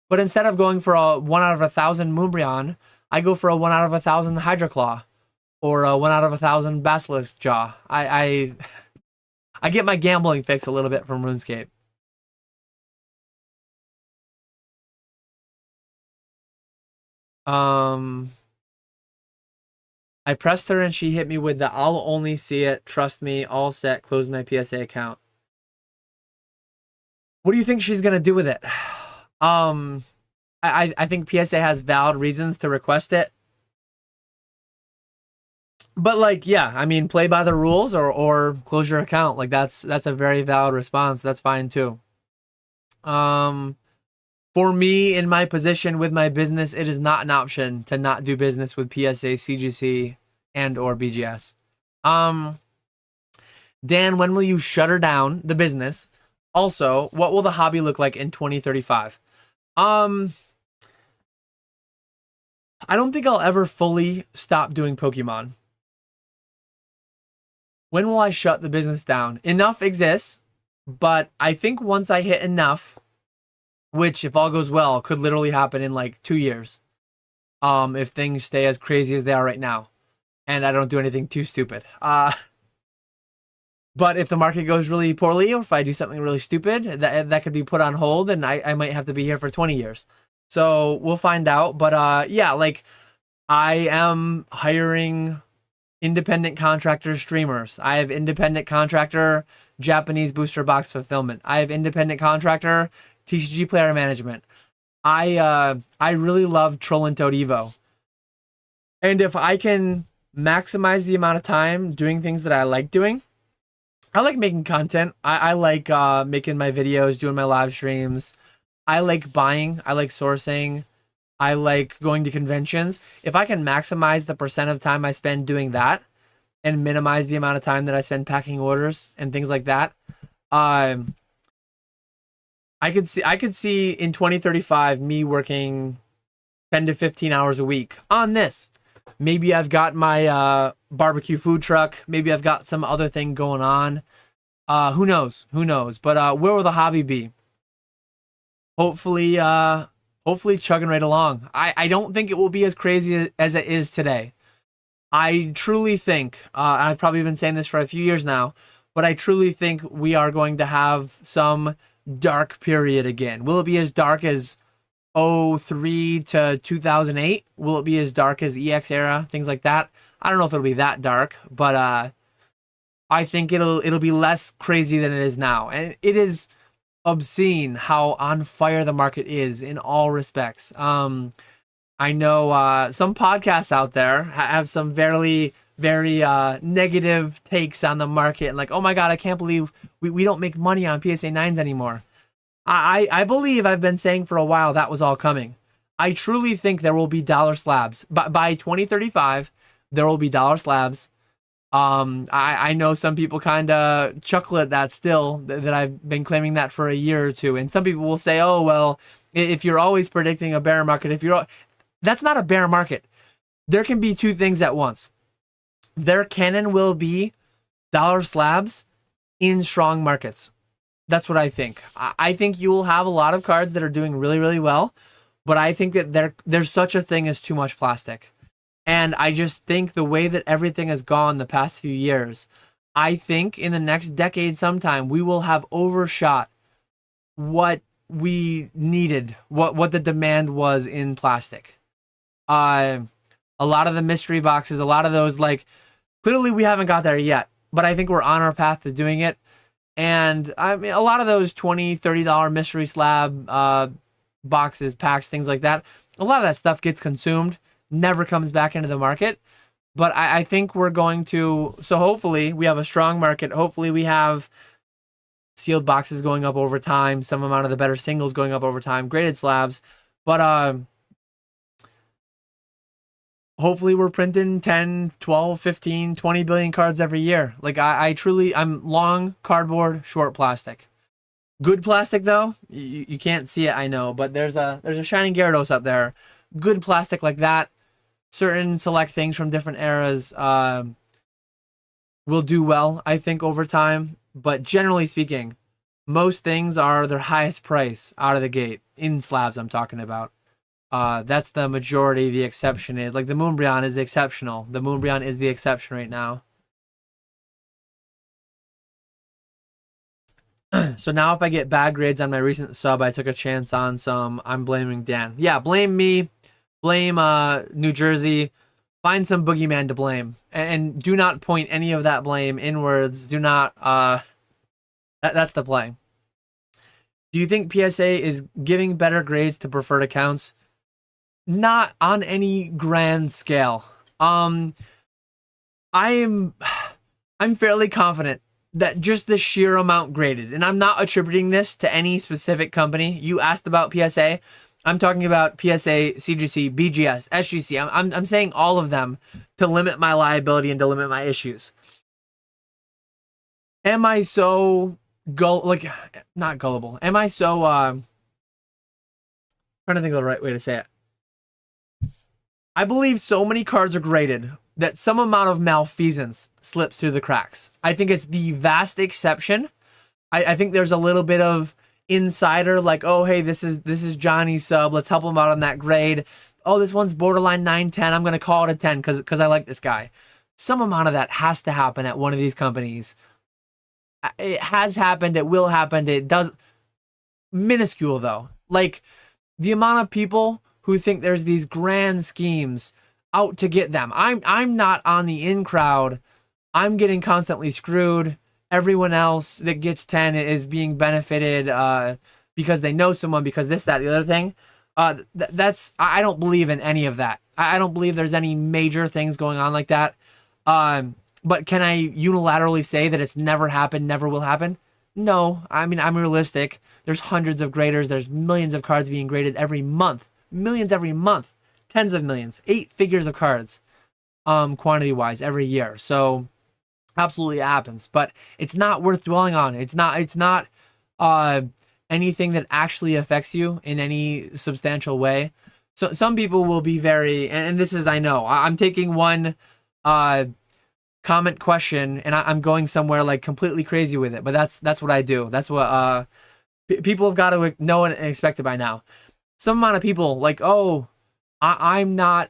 but instead of going for a 1 out of 1,000 Moonbryon, I go for a 1 out of 1,000 Hydroclaw or a 1 out of 1,000 Basilisk Jaw. I get my gambling fix a little bit from RuneScape. I pressed her and she hit me with the "I'll only see it, trust me, all set, close my PSA account." What do you think she's gonna do with it? I think PSA has valid reasons to request it. But like, yeah, I mean, play by the rules or close your account. Like that's a very valid response. That's fine too. For me, in my position with my business, it is not an option to not do business with PSA, CGC, and or BGS. Dan, when will you shutter down the business? Also, what will the hobby look like in 2035? I don't think I'll ever fully stop doing Pokemon. When will I shut the business down? Enough exists, but I think once I hit enough, which if all goes well, could literally happen in like 2 years. If things stay as crazy as they are right now. And I don't do anything too stupid. But if the market goes really poorly, or if I do something really stupid, that could be put on hold, and I might have to be here for 20 years. So we'll find out. But yeah, like I am hiring independent contractor streamers. I have independent contractor Japanese booster box fulfillment. I have independent contractor TCGPlayer management. I really love Troll and Toad Evo. And if I can maximize the amount of time doing things that I like doing, I like making content. I like making my videos, doing my live streams. I like buying. I like sourcing. I like going to conventions. If I can maximize the percent of time I spend doing that and minimize the amount of time that I spend packing orders and things like that, I could see in 2035 me working 10 to 15 hours a week on this. Maybe I've got my barbecue food truck. Maybe I've got some other thing going on. Who knows? Who knows? But where will the hobby be? Hopefully chugging right along. I don't think it will be as crazy as it is today. I truly think, I've probably been saying this for a few years now, but I truly think we are going to have some dark period again. Will it be as dark as 03 to 2008? Will it be as dark as EX era? Things like that. I don't know if it'll be that dark, but I think it'll be less crazy than it is now. And it is obscene how on fire the market is in all respects. I know some podcasts out there have some very negative takes on the market and like, oh my God, I can't believe we don't make money on PSA 9s anymore. I believe I've been saying for a while that was all coming. I truly think there will be dollar slabs. By 2035, there will be dollar slabs. I know some people kind of chuckle at that still, that I've been claiming that for a year or two. And some people will say, oh, well, if you're always predicting a bear market, that's not a bear market. There can be two things at once. There can and will be dollar slabs in strong markets. That's what I think. I think you will have a lot of cards that are doing really, really well, but I think that there's such a thing as too much plastic. And I just think the way that everything has gone the past few years, I think in the next decade sometime, we will have overshot what we needed, what the demand was in plastic. A lot of the mystery boxes, a lot of those, like, clearly we haven't got there yet, but I think we're on our path to doing it. And I mean, a lot of those $20, $30 mystery slab boxes, packs, things like that, a lot of that stuff gets consumed, never comes back into the market. But I think we're going to, so hopefully we have a strong market. Hopefully we have sealed boxes going up over time, some amount of the better singles going up over time, graded slabs. But hopefully we're printing 10, 12, 15, 20 billion cards every year. Like I'm long cardboard, short plastic. Good plastic though, you can't see it, I know, but there's a shining Gyarados up there. Good plastic like that. Certain select things from different eras will do well, I think, over time. But generally speaking, most things are their highest price out of the gate. In slabs, I'm talking about. That's the majority. The exception is, like, the Moonbryon is exceptional. The Moonbryon is the exception right now. So now if I get bad grades on my recent sub, I took a chance on some, I'm blaming Dan. Yeah, blame me. Blame New Jersey. Find some boogeyman to blame. And do not point any of that blame inwards. Do not, that's the play. Do you think PSA is giving better grades to preferred accounts? Not on any grand scale. I'm fairly confident that just the sheer amount graded, and I'm not attributing this to any specific company. You asked about PSA. I'm talking about PSA, CGC, BGS, SGC. I'm saying all of them to limit my liability and to limit my issues. Am I so not gullible? Am I so trying to think of the right way to say it? I believe so many cards are graded that some amount of malfeasance slips through the cracks. I think it's the vast exception. I think there's a little bit of insider, like, oh, hey, this is Johnny's sub. Let's help him out on that grade. Oh, this one's borderline 9, 10. I'm going to call it a 10 because I like this guy. Some amount of that has to happen at one of these companies. It has happened. It will happen. It does. Minuscule, though. Like, the amount of people who think there's these grand schemes out to get them. I'm not on the in crowd. I'm getting constantly screwed. Everyone else that gets 10 is being benefited because they know someone, because this, that, the other thing. I don't believe in any of that. I don't believe there's any major things going on like that. But can I unilaterally say that it's never happened, never will happen? No. I mean, I'm realistic. There's hundreds of graders. There's millions of cards being graded every month. Millions every month. Tens of millions. 8 figures of cards, quantity-wise, every year. So, absolutely it happens. But it's not worth dwelling on. It's not anything that actually affects you in any substantial way. So, some people will be very, and this is, I know, I'm taking one comment question, and I'm going somewhere, like, completely crazy with it. But that's what I do. That's what people have got to know and expect it by now. Some amount of people, like, oh, I'm not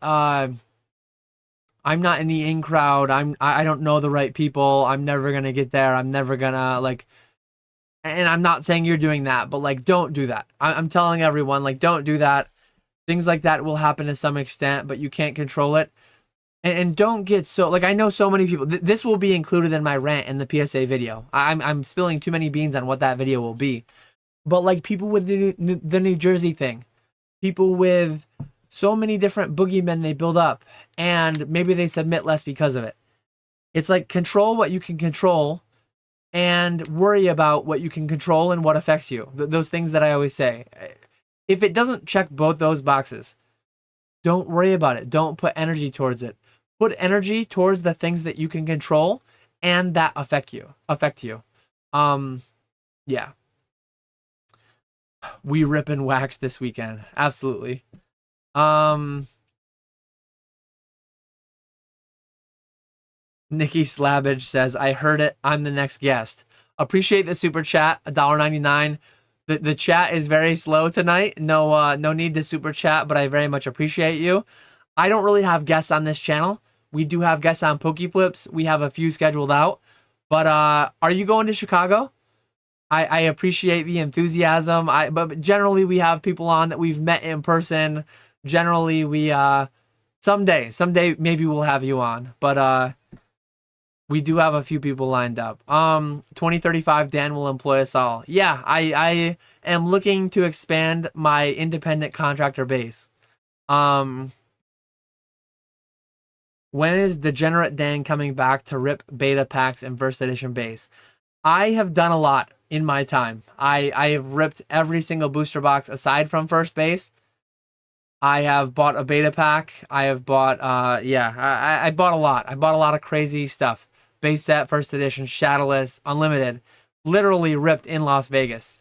in the in crowd. I don't know the right people. I'm never gonna get there. I'm never gonna, like, and I'm not saying you're doing that, but, like, don't do that. I'm telling everyone, like, don't do that. Things like that will happen to some extent, but you can't control it. And don't get so, like, I know so many people. This will be included in my rant in the PSA video. I'm spilling too many beans on what that video will be. But, like, people with the New Jersey thing, people with so many different boogeymen they build up, and maybe they submit less because of it. It's like control what you can control and worry about what you can control and what affects you. Those things that I always say. If it doesn't check both those boxes, don't worry about it. Don't put energy towards it. Put energy towards the things that you can control and that affect you. Yeah. We rip and wax this weekend. Absolutely. Nikki Slabbage says, I heard it. I'm the next guest. Appreciate the super chat, $1.99. The chat is very slow tonight. No need to super chat, but I very much appreciate you. I don't really have guests on this channel. We do have guests on PokeFlips. We have a few scheduled out. But are you going to Chicago? I appreciate the enthusiasm. But generally we have people on that we've met in person. Generally we someday maybe we'll have you on. But we do have a few people lined up. 2035 Dan will employ us all. Yeah, I am looking to expand my independent contractor base. When is Degenerate Dan coming back to rip beta packs and first edition base? I have done a lot in my time. I have ripped every single booster box aside from first base. I have bought a beta pack. I have bought I bought a lot. I bought a lot of crazy stuff. Base set, first edition, shadowless, unlimited, literally ripped in Las Vegas.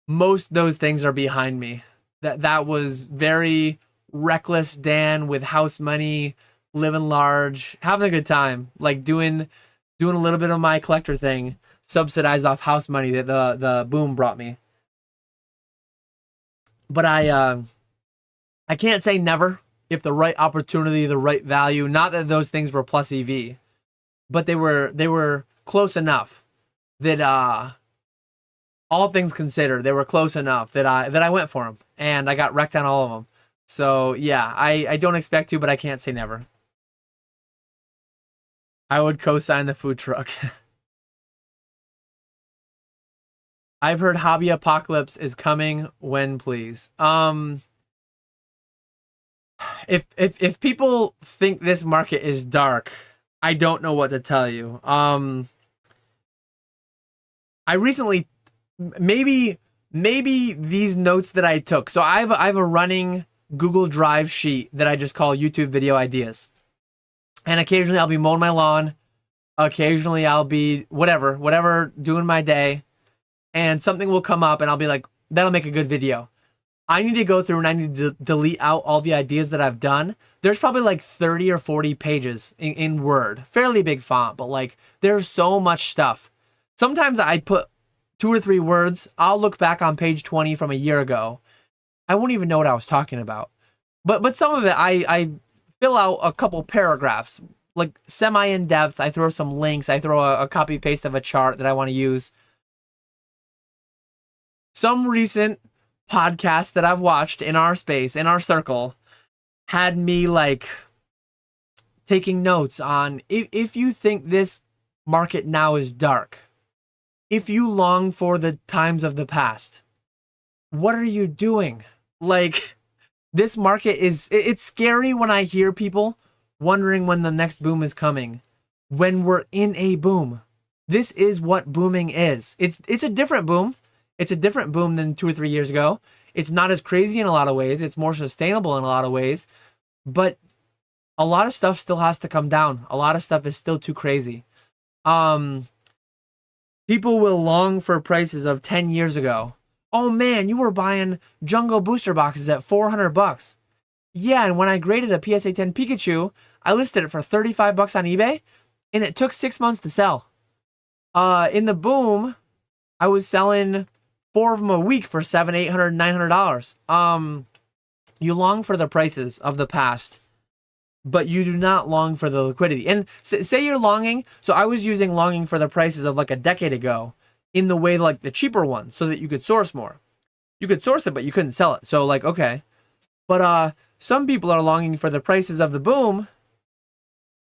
Most those things are behind me. That was very reckless Dan with house money, living large, having a good time, like doing a little bit of my collector thing, subsidized off house money that the boom brought me. But I can't say never. If the right opportunity, the right value, not that those things were plus EV, but they were close enough that all things considered, they were close enough that I went for them and I got wrecked on all of them. So yeah, I don't expect to, but I can't say never. I would co-sign the food truck. I've heard Hobby Apocalypse is coming. When, please? If people think this market is dark, I don't know what to tell you. I recently, maybe these notes that I took. So I have a running Google Drive sheet that I just call YouTube video ideas. And occasionally I'll be mowing my lawn. Occasionally I'll be whatever doing my day. And something will come up and I'll be like, that'll make a good video. I need to go through and I need to delete out all the ideas that I've done. There's probably like 30 or 40 pages in Word. Fairly big font, but like there's so much stuff. Sometimes I put 2 or 3 words. I'll look back on page 20 from a year ago. I won't even know what I was talking about. But some of it, I fill out a couple paragraphs, like semi in depth. I throw some links. I throw a copy paste of a chart that I want to use. Some recent podcast that I've watched in our space, in our circle, had me like taking notes on if you think this market now is dark, if you long for the times of the past, what are you doing? Like, this market it's scary when I hear people wondering when the next boom is coming, when we're in a boom. This is what booming is. It's a different boom. It's a different boom than 2 or 3 years ago. It's not as crazy in a lot of ways. It's more sustainable in a lot of ways. But a lot of stuff still has to come down. A lot of stuff is still too crazy. People will long for prices of 10 years ago. Oh man, you were buying Jungle booster boxes at $400. Yeah, and when I graded a PSA 10 Pikachu, I listed it for $35 on eBay, and it took 6 months to sell. In the boom, I was selling 4 of them a week for $700, $800, $900. You long for the prices of the past, but you do not long for the liquidity. And say you're longing. So I was using longing for the prices of like a decade ago in the way like the cheaper ones so that you could source more. You could source it, but you couldn't sell it. So like, okay. But some people are longing for the prices of the boom.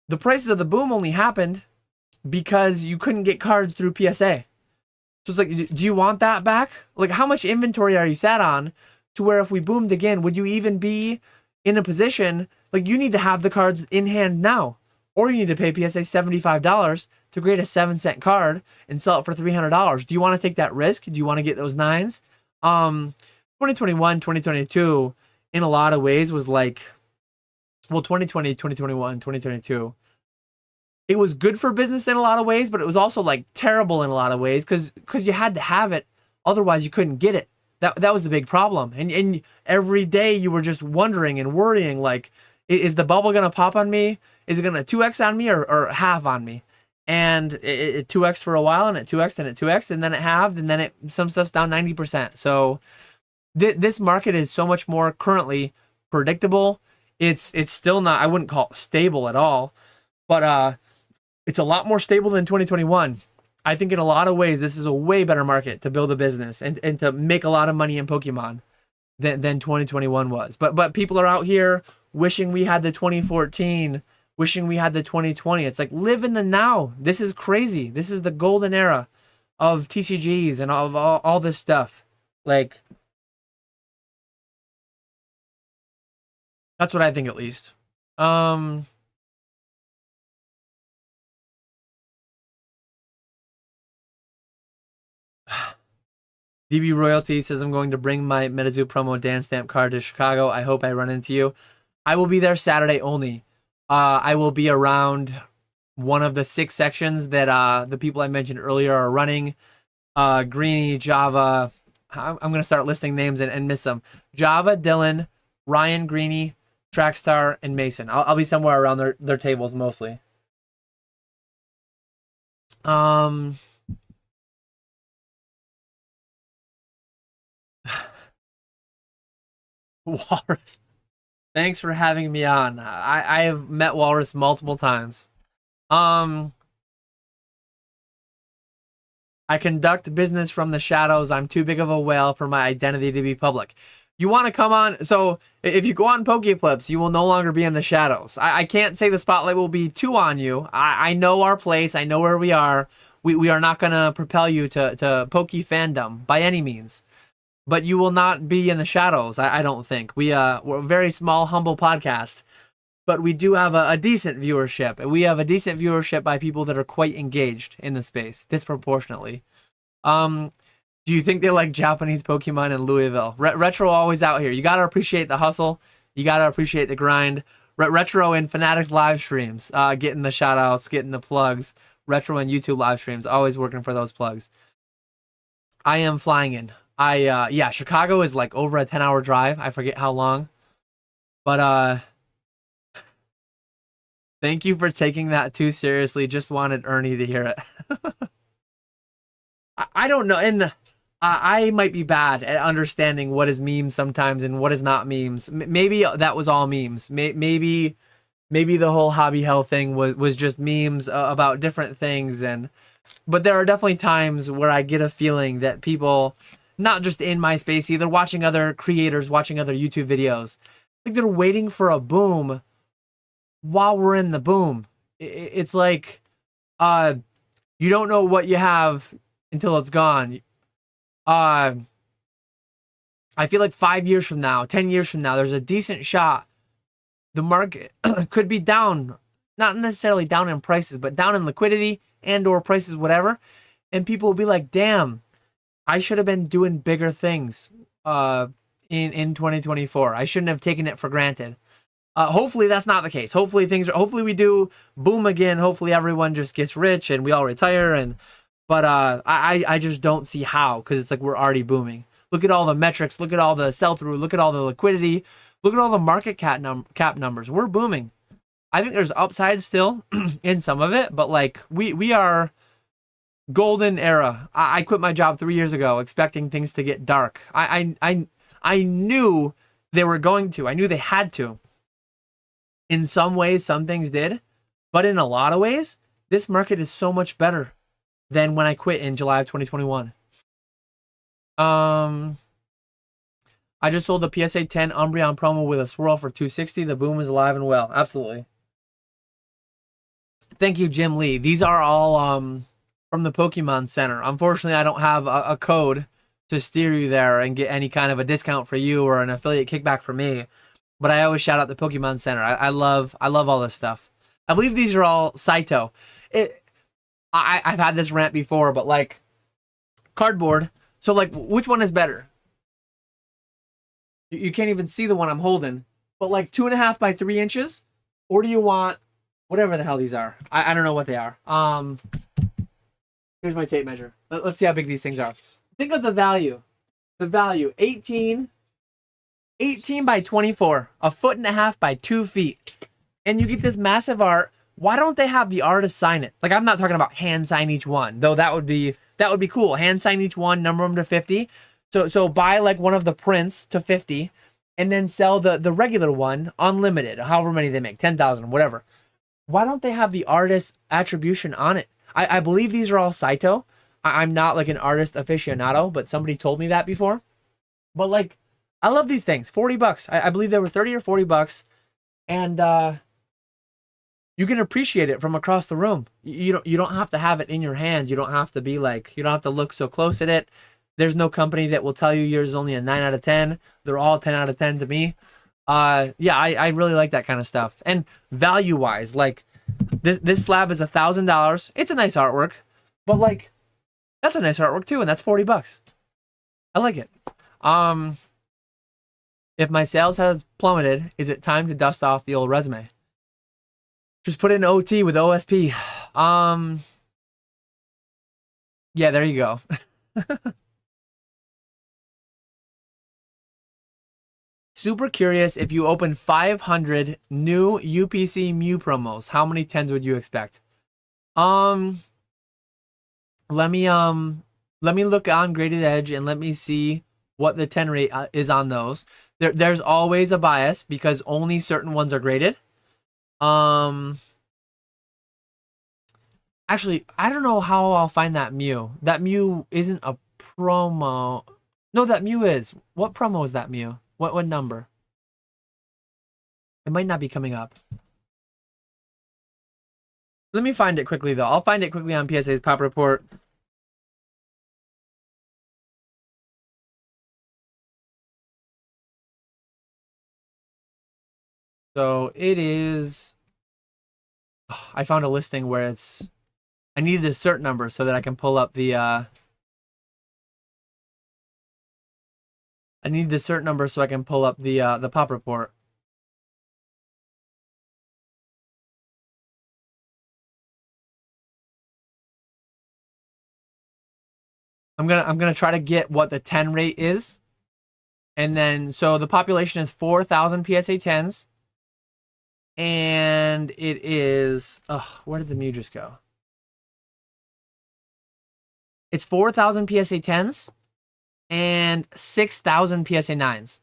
The prices of the boom only happened because you couldn't get cards through PSA. So it's like, do you want that back? Like, how much inventory are you sat on to where if we boomed again, would you even be in a position, like you need to have the cards in hand now, or you need to pay PSA $75 to create a 7-cent card and sell it for $300. Do you want to take that risk? Do you want to get those 9s? 2021, 2022, in a lot of ways was like, well, 2020, 2021, 2022. It was good for business in a lot of ways, but it was also like terrible in a lot of ways because you had to have it, otherwise you couldn't get it. That was the big problem. And every day you were just wondering and worrying, like, is the bubble gonna pop on me? Is it gonna 2x on me or halve on me? And it 2x for a while, and it 2x, and it 2x, and then it halved, and then some stuff's down 90%. So this market is so much more currently predictable. It's still not, I wouldn't call it stable at all, but it's a lot more stable than 2021. I think in a lot of ways, this is a way better market to build a business and to make a lot of money in Pokemon than 2021 was. But people are out here wishing we had the 2014, wishing we had the 2020. It's like, live in the now. This is crazy. This is the golden era of TCGs and of all this stuff. Like, that's what I think, at least. DB Royalty says, I'm going to bring my MetaZoo promo dance stamp card to Chicago. I hope I run into you. I will be there Saturday only. I will be around one of the 6 sections that the people I mentioned earlier are running. Greeny, Java. I'm going to start listing names and miss them. Java, Dylan, Ryan, Greeny, Trackstar, and Mason. I'll be somewhere around their tables mostly. Walrus. Thanks for having me on. I have met Walrus multiple times. I conduct business from the shadows. I'm too big of a whale for my identity to be public. You want to come on? So if you go on PokeFlips, you will no longer be in the shadows. I can't say the spotlight will be too on you. I know our place. I know where we are. We are not going to propel you to Poke fandom by any means. But you will not be in the shadows, I don't think. We're a very small, humble podcast. But we do have a decent viewership. We have a decent viewership by people that are quite engaged in the space, disproportionately. Do you think they like Japanese Pokemon in Louisville? Retro always out here. You got to appreciate the hustle. You got to appreciate the grind. Retro and Fanatics live streams, getting the shout outs, getting the plugs. Retro and YouTube live streams, always working for those plugs. I am flying in. Yeah, Chicago is like over a 10-hour drive. I forget how long. But thank you for taking that too seriously. Just wanted Ernie to hear it. I don't know. And I might be bad at understanding what is memes sometimes and what is not memes. Maybe that was all memes. Maybe the whole hobby hell thing was just memes about different things. But there are definitely times where I get a feeling that people, not just in my space either, watching other creators, watching other YouTube videos, like they're waiting for a boom while we're in the boom. It's like, you don't know what you have until it's gone. I feel like 5 years from now, 10 years from now, there's a decent shot the market could be down, not necessarily down in prices, but down in liquidity and or prices, whatever. And people will be like, damn, I should have been doing bigger things in 2024. I shouldn't have taken it for granted. Hopefully that's not the case. Hopefully hopefully we do boom again. Hopefully everyone just gets rich and we all retire. But I just don't see how, because it's like we're already booming. Look at all the metrics. Look at all the sell-through. Look at all the liquidity. Look at all the market cap numbers. We're booming. I think there's upside still in some of it, but like we are golden era. I quit my job 3 years ago expecting things to get dark. I knew they were going to. I knew they had to. In some ways, some things did, but in a lot of ways, this market is so much better than when I quit in July of 2021. I just sold a PSA 10 Umbreon promo with a swirl for $260. The boom is alive and well. Absolutely. Thank you, Jim Lee. These are all from the Pokemon Center. Unfortunately, I don't have a code to steer you there and get any kind of a discount for you or an affiliate kickback for me. But I always shout out the Pokemon Center. I love all this stuff. I believe these are all Saito. I've had this rant before, but like cardboard. So like, which one is better? You can't even see the one I'm holding, but like 2.5 by 3 inches, or do you want whatever the hell these are? I don't know what they are. Here's my tape measure. Let's see how big these things are. Think of the value. The value 18 by 24, 1.5 feet by 2 feet, and you get this massive art. Why don't they have the artist sign it? Like, I'm not talking about hand sign each one, though that would be cool. Hand sign each one, number them to 50. So buy like one of the prints to 50, and then sell the regular one unlimited, however many they make, 10,000, whatever. Why don't they have the artist attribution on it? I believe these are all Saito. I'm not like an artist aficionado, but somebody told me that before. But like, I love these things. $40. I believe they were 30 or $40, and you can appreciate it from across the room. You don't have to have it in your hand. You don't have to be like, you don't have to look so close at it. There's no company that will tell you yours is only a 9 out of 10. They're all 10 out of 10 to me. Yeah, I really like that kind of stuff. And value wise, like this slab is $1,000. It's a nice artwork, but like that's a nice artwork too, and that's $40. I like it. If my sales has plummeted, is it time to dust off the old resume? Just put in OT with OSP. Yeah, there you go. Super curious, if you open 500 new UPC Mew promos, how many 10s would you expect? Let me look on Graded Edge and let me see what the 10 rate is on those. There's always a bias because only certain ones are graded. Actually, I don't know how I'll find that Mew. That Mew isn't a promo. No, that Mew is. What promo is that Mew? What number? It might not be coming up. Let me find it quickly, though. I'll find it quickly on PSA's Pop Report. So it is... Oh, I found a listing where it's... I needed a cert number so that I can pull up the... I need the cert number so I can pull up the Pop Report. I'm gonna try to get what the 10 rate is. And then so the population is 4,000 PSA 10s. And it is where did the Mew just go? It's 4,000 PSA 10s and 6,000 PSA 9s.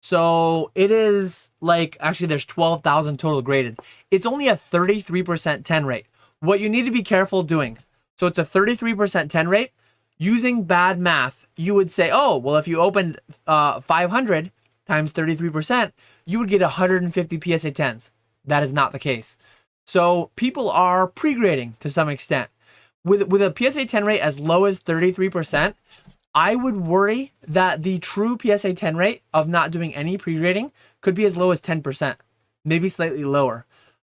So it is like, actually there's 12,000 total graded. It's only a 33% 10 rate. What you need to be careful doing. So it's a 33% 10 rate. Using bad math, you would say, oh, well, if you opened 500 times 33%, you would get 150 PSA 10s. That is not the case. So people are pre-grading to some extent. With a PSA 10 rate as low as 33%, I would worry that the true PSA 10 rate of not doing any pre-grading could be as low as 10%, maybe slightly lower.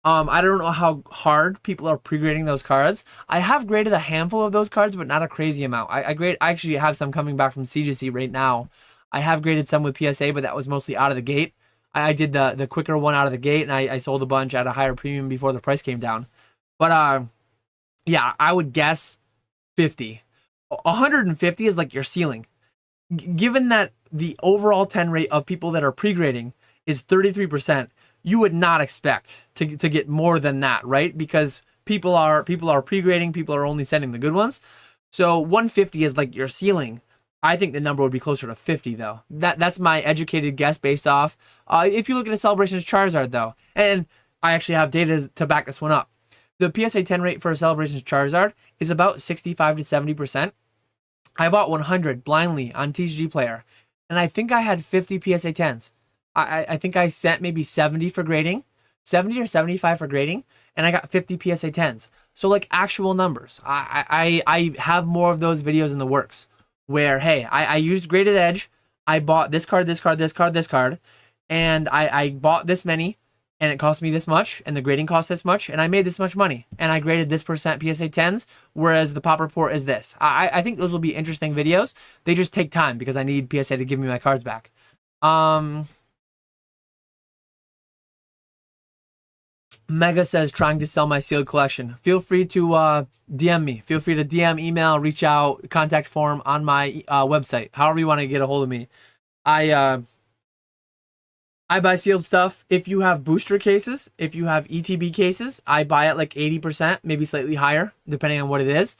I don't know how hard people are pre-grading those cards. I have graded a handful of those cards, but not a crazy amount. I actually have some coming back from CGC right now. I have graded some with PSA, but that was mostly out of the gate. I did the quicker one out of the gate, and I sold a bunch at a higher premium before the price came down. But yeah, I would guess 50. 150 is like your ceiling. Given that the overall 10 rate of people that are pre-grading is 33%, you would not expect to get more than that, right? Because people are pre-grading, people are only sending the good ones. So 150 is like your ceiling. I think the number would be closer to 50 though. That's my educated guess based off. If you look at a Celebrations Charizard though, and I actually have data to back this one up. The PSA 10 rate for a Celebrations Charizard is about 65 to 70%. I bought 100 blindly on TCGPlayer, and I think I had 50 PSA 10s. I think I sent maybe 70 for grading, 70 or 75 for grading, and I got 50 PSA 10s. So like actual numbers. I have more of those videos in the works. where, hey, I used graded edge. I bought this card, this card, this card, this card, and I bought this many, and it cost me this much, and the grading cost this much, and I made this much money, and I graded this percent PSA 10s, whereas the pop report is this. I think those will be interesting videos. They just take time because I need PSA to give me my cards back. Mega says, trying to sell my sealed collection. Feel free to DM me. Feel free to DM, email, reach out, contact form on my website. However you want to get a hold of me. I buy sealed stuff. If you have booster cases, if you have ETB cases, I buy it like 80%, maybe slightly higher, depending on what it is.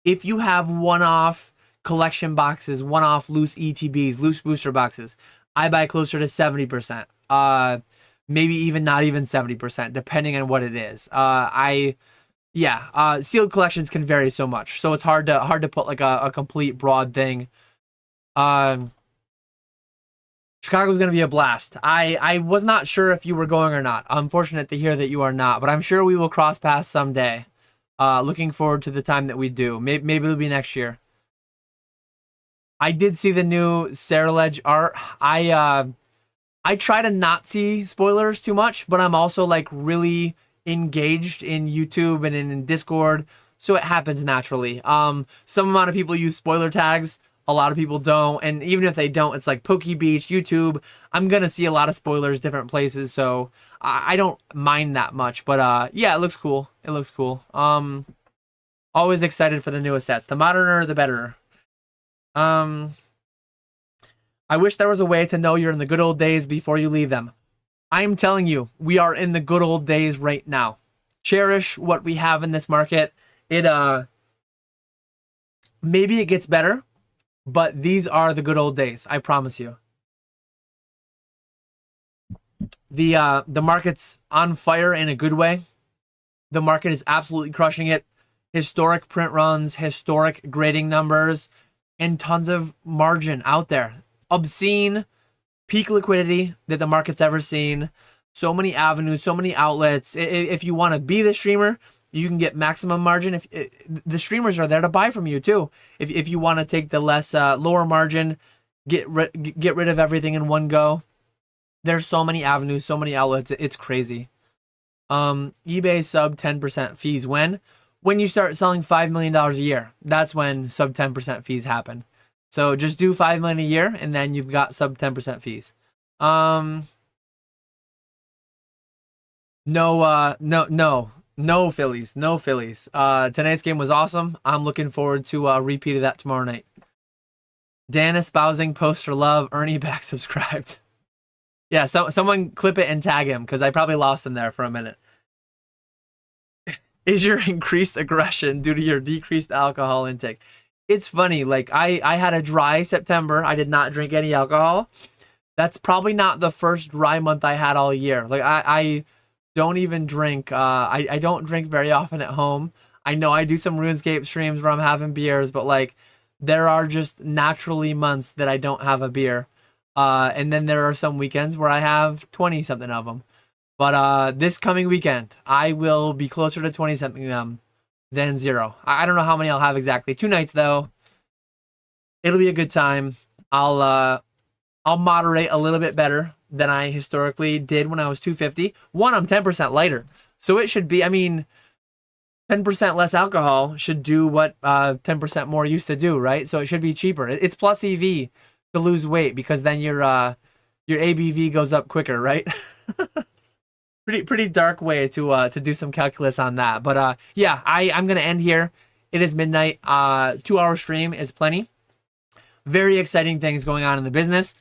If you have one-off collection boxes, one-off loose ETBs, loose booster boxes, I buy closer to 70%. Maybe even not even 70%, depending on what it is. Sealed collections can vary so much, so it's hard to put like a complete broad thing. Chicago's gonna be a blast. I was not sure if you were going or not. I'm fortunate to hear that you are not, but I'm sure we will cross paths someday. Looking forward to the time that we do. Maybe it'll be next year. I did see the new Sarah Ledge art. I try to not see spoilers too much, but I'm also like really engaged in YouTube and in Discord, so it happens naturally. Some amount of people use spoiler tags, a lot of people don't, and even if they don't, it's like Poke Beach, YouTube. I'm gonna see a lot of spoilers different places, so I don't mind that much. But yeah, it looks cool. It looks cool. Always excited for the newest sets. The moderner, the better. I wish there was a way to know you're in the good old days before you leave them. I'm telling you, we are in the good old days right now. Cherish what we have in this market. Maybe it gets better, but these are the good old days. I promise you. The market's on fire in a good way. The market is absolutely crushing it. Historic print runs, historic grading numbers, and tons of margin out there. Obscene peak liquidity that the market's ever seen. So many avenues, so many outlets. If you want to be the streamer, you can get maximum margin. The streamers are there to buy from you too. If you want to take the lower margin, get rid of everything in one go. There's so many avenues, so many outlets. It's crazy. eBay sub 10% fees when you start selling $5 million a year. That's when sub 10% fees happen. So just do $5 million a year, and then you've got sub 10% fees. No, Phillies. No Phillies. Tonight's game was awesome. I'm looking forward to a repeat of that tomorrow night. Dan espousing poster love. Ernie back subscribed. Yeah, so someone clip it and tag him, because I probably lost him there for a minute. Is your increased aggression due to your decreased alcohol intake? It's funny, like I had a dry September. I did not drink any alcohol. That's probably not the first dry month I had all year. Like I don't even drink. I don't drink very often at home. I know I do some RuneScape streams where I'm having beers, but like there are just naturally months that I don't have a beer. And then there are some weekends where I have 20 something of them. But this coming weekend, I will be closer to 20 something of them than 0. I don't know how many I'll have exactly. 2 nights though. It'll be a good time. I'll moderate a little bit better than I historically did when I was 250. One, I'm 10% lighter, so it should be. I mean, 10% less alcohol should do what 10% more used to do, right? So it should be cheaper. It's plus EV to lose weight because then your ABV goes up quicker, right? Pretty dark way to do some calculus on that. But yeah, I'm gonna end here. It is midnight. 2-hour stream is plenty. Very exciting things going on in the business.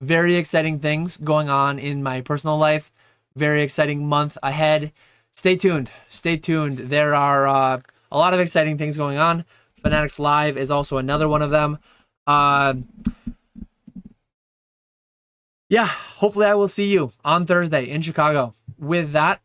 Very exciting things going on in my personal life. Very exciting month ahead. Stay tuned. Stay tuned. There are a lot of exciting things going on. Fanatics Live is also another one of them. Yeah, hopefully I will see you on Thursday in Chicago. With that,